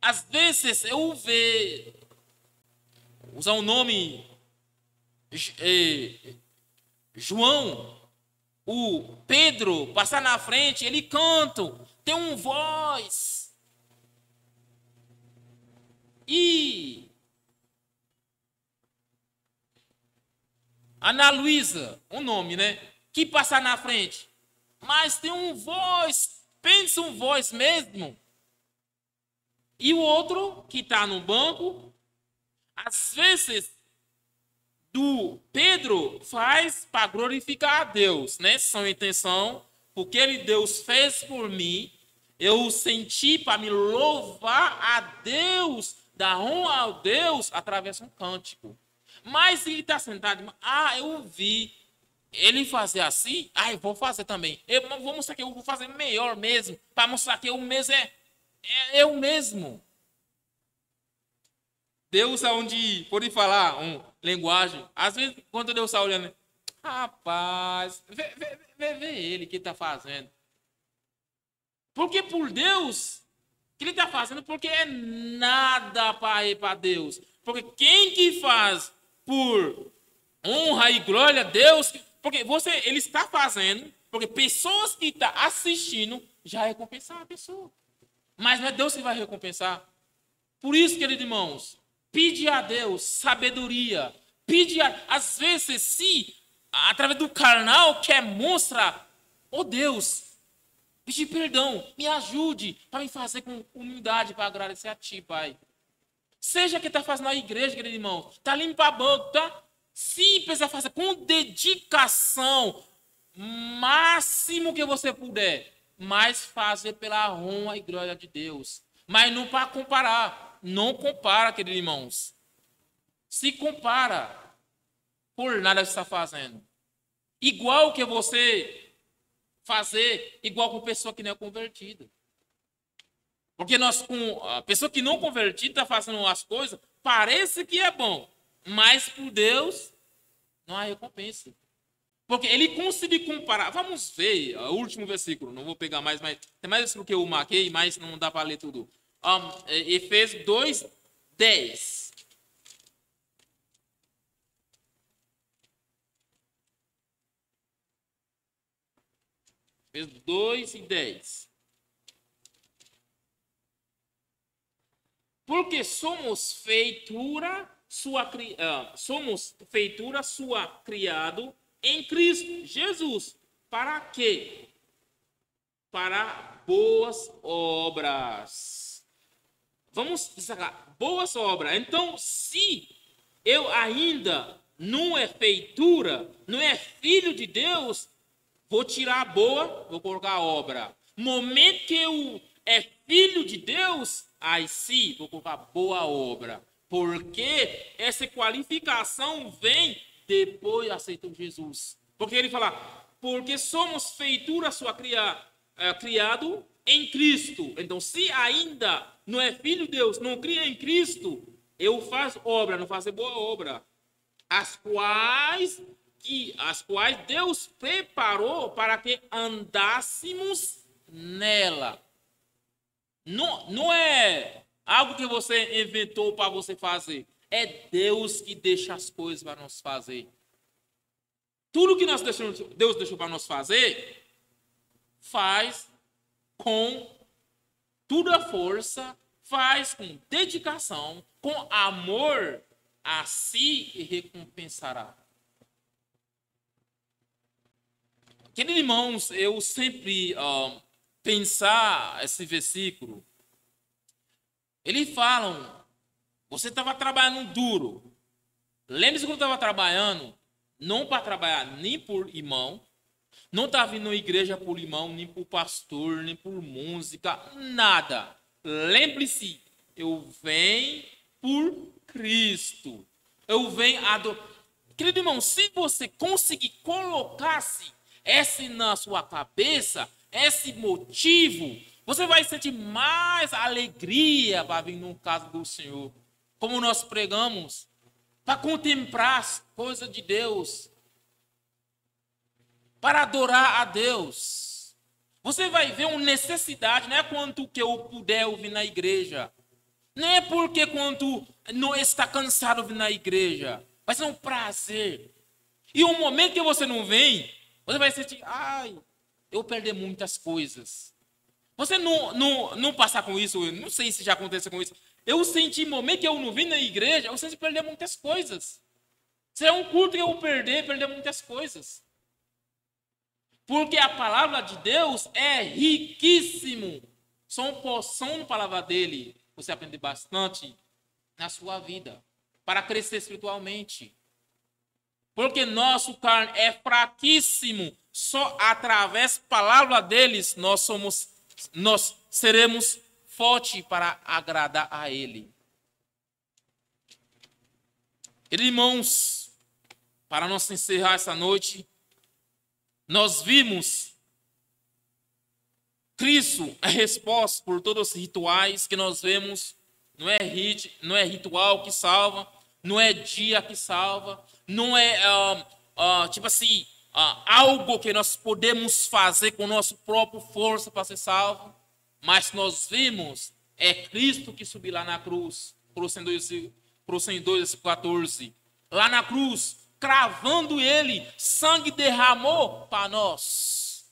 Às vezes eu vejo usar o nome João, o Pedro, passar na frente, ele canta, tem uma voz. E Ana Luísa, um nome, né? Que passar na frente. Mas tem uma voz, pensa uma voz mesmo. E o outro que está no banco, às vezes, do Pedro faz para glorificar a Deus, né? Sua intenção, porque Deus fez por mim, eu senti para me louvar a Deus, dar honra a Deus através de um cântico. Mas ele está sentado, eu vi ele fazer assim, eu vou fazer também. Eu vou mostrar que eu vou fazer melhor mesmo, para mostrar que o mesmo é eu mesmo. Deus aonde pode falar uma linguagem. Às vezes, quando Deus está olhando, rapaz, vê ele que está fazendo. Porque por Deus, que ele está fazendo, porque é nada para Deus. Porque quem que faz por honra e glória a Deus, porque ele está fazendo, porque pessoas que estão assistindo já recompensar a pessoa. Mas não é Deus que vai recompensar. Por isso, queridos irmãos, pede a Deus sabedoria. Às vezes, se através do carnal quer mostrar, Deus, pedir perdão, me ajude para me fazer com humildade para agradecer a Ti, Pai. Seja que está fazendo na igreja, querido irmão, está limpar banco, tá? Se precisar fazer com dedicação, máximo que você puder, mas fazer pela honra e glória de Deus. Mas não para comparar. Não compara, queridos irmãos. Se compara, por nada que está fazendo. Igual que você fazer, igual com pessoa que não é convertida. Porque a pessoa que não é convertida está fazendo as coisas, parece que é bom, mas por Deus não há recompensa. Porque ele conseguiu comparar. Vamos ver o último versículo. Não vou pegar mais, mas tem mais versículo que eu marquei, mas não dá para ler tudo. Efésios 2, 10. Efésios 2 e 10. Porque somos feitura sua criado em Cristo Jesus. Para quê? Para boas obras. Vamos destacar, boas obras. Então, se eu ainda não é feitura, não é filho de Deus, vou tirar a boa, vou colocar a obra. Momento que eu é filho de Deus, aí sim, vou colocar boa obra. Porque essa qualificação vem depois de aceitar Jesus. Porque ele fala, porque somos feitura sua criado em Cristo. Então, se ainda não é filho de Deus, não cria em Cristo, eu faço obra, não faço boa obra, as quais Deus preparou para que andássemos nela. Não é algo que você inventou para você fazer. É Deus que deixa as coisas para nós fazer. Tudo que Deus deixou para nós fazer, faz com toda a força, faz com dedicação, com amor, assim recompensará. Queridos irmãos, eu sempre pensar esse versículo. Eles falam, você estava trabalhando duro. Lembre-se que eu estava trabalhando, não para trabalhar nem por irmão, não estava vindo à igreja por irmão, nem por pastor, nem por música, nada. Lembre-se, eu venho por Cristo. Eu venho adorar. Querido irmão, se você conseguir colocar-se esse na sua cabeça, esse motivo, você vai sentir mais alegria para vir no caso do Senhor. Como nós pregamos, para contemplar as coisas de Deus, para adorar a Deus. Você vai ver uma necessidade, não é quanto que eu puder ouvir na igreja. Não é porque quando não está cansado de vir na igreja. Vai ser um prazer. E o momento que você não vem, você vai sentir, eu perdi muitas coisas. Você não passar com isso, eu não sei se já aconteceu com isso. Eu senti, no momento que eu não vim na igreja, eu senti perder muitas coisas. Se é um culto que eu perder muitas coisas. Porque a palavra de Deus é riquíssimo. Só uma porção da palavra dele, você aprende bastante na sua vida, para crescer espiritualmente. Porque nosso carne é fraquíssimo. Só através da palavra deles nós seremos fortes para agradar a ele. Irmãos, para nós encerrar essa noite, nós vimos Cristo é resposta por todos os rituais que nós vemos. Não é ritual que salva, não é dia que salva, não é algo que nós podemos fazer com nossa própria força para ser salvo. Mas nós vimos, é Cristo que subiu lá na cruz, Colossenses 2:14. Lá na cruz, cravando ele, sangue derramou para nós.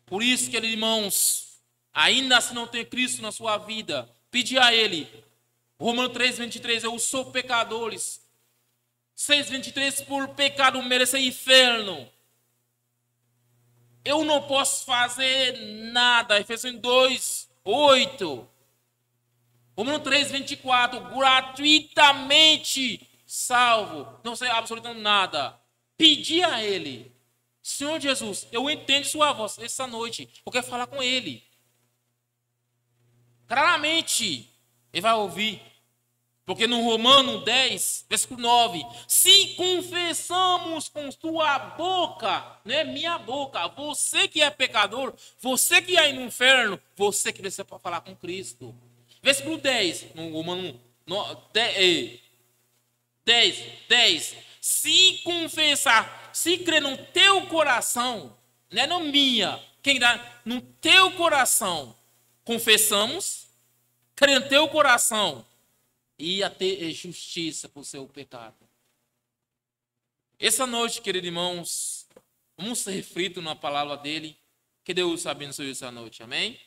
Por isso, queridos irmãos, ainda se não tem Cristo na sua vida, pedi a ele. Romanos 3:23, eu sou pecadores. 6:23, por pecado merecer inferno. Eu não posso fazer nada. Efésios 2:8. Romanos 3:24, gratuitamente salvo. Não sei absolutamente nada. Pedi a ele, Senhor Jesus, eu entendo sua voz essa noite. Eu quero falar com ele. Claramente, ele vai ouvir. Porque no Romano 10, versículo 9, se confessamos com tua boca, não é minha boca, você que é pecador, você que é no inferno, você que precisa falar com Cristo. Versículo 10, no Romano 10, se confessar, se crer no teu coração, não é no minha, quem dá, no teu coração, confessamos, crer no teu coração, ia ter justiça por seu pecado. Essa noite, queridos irmãos, vamos ser refritos na palavra dele. Que Deus abençoe essa noite. Amém?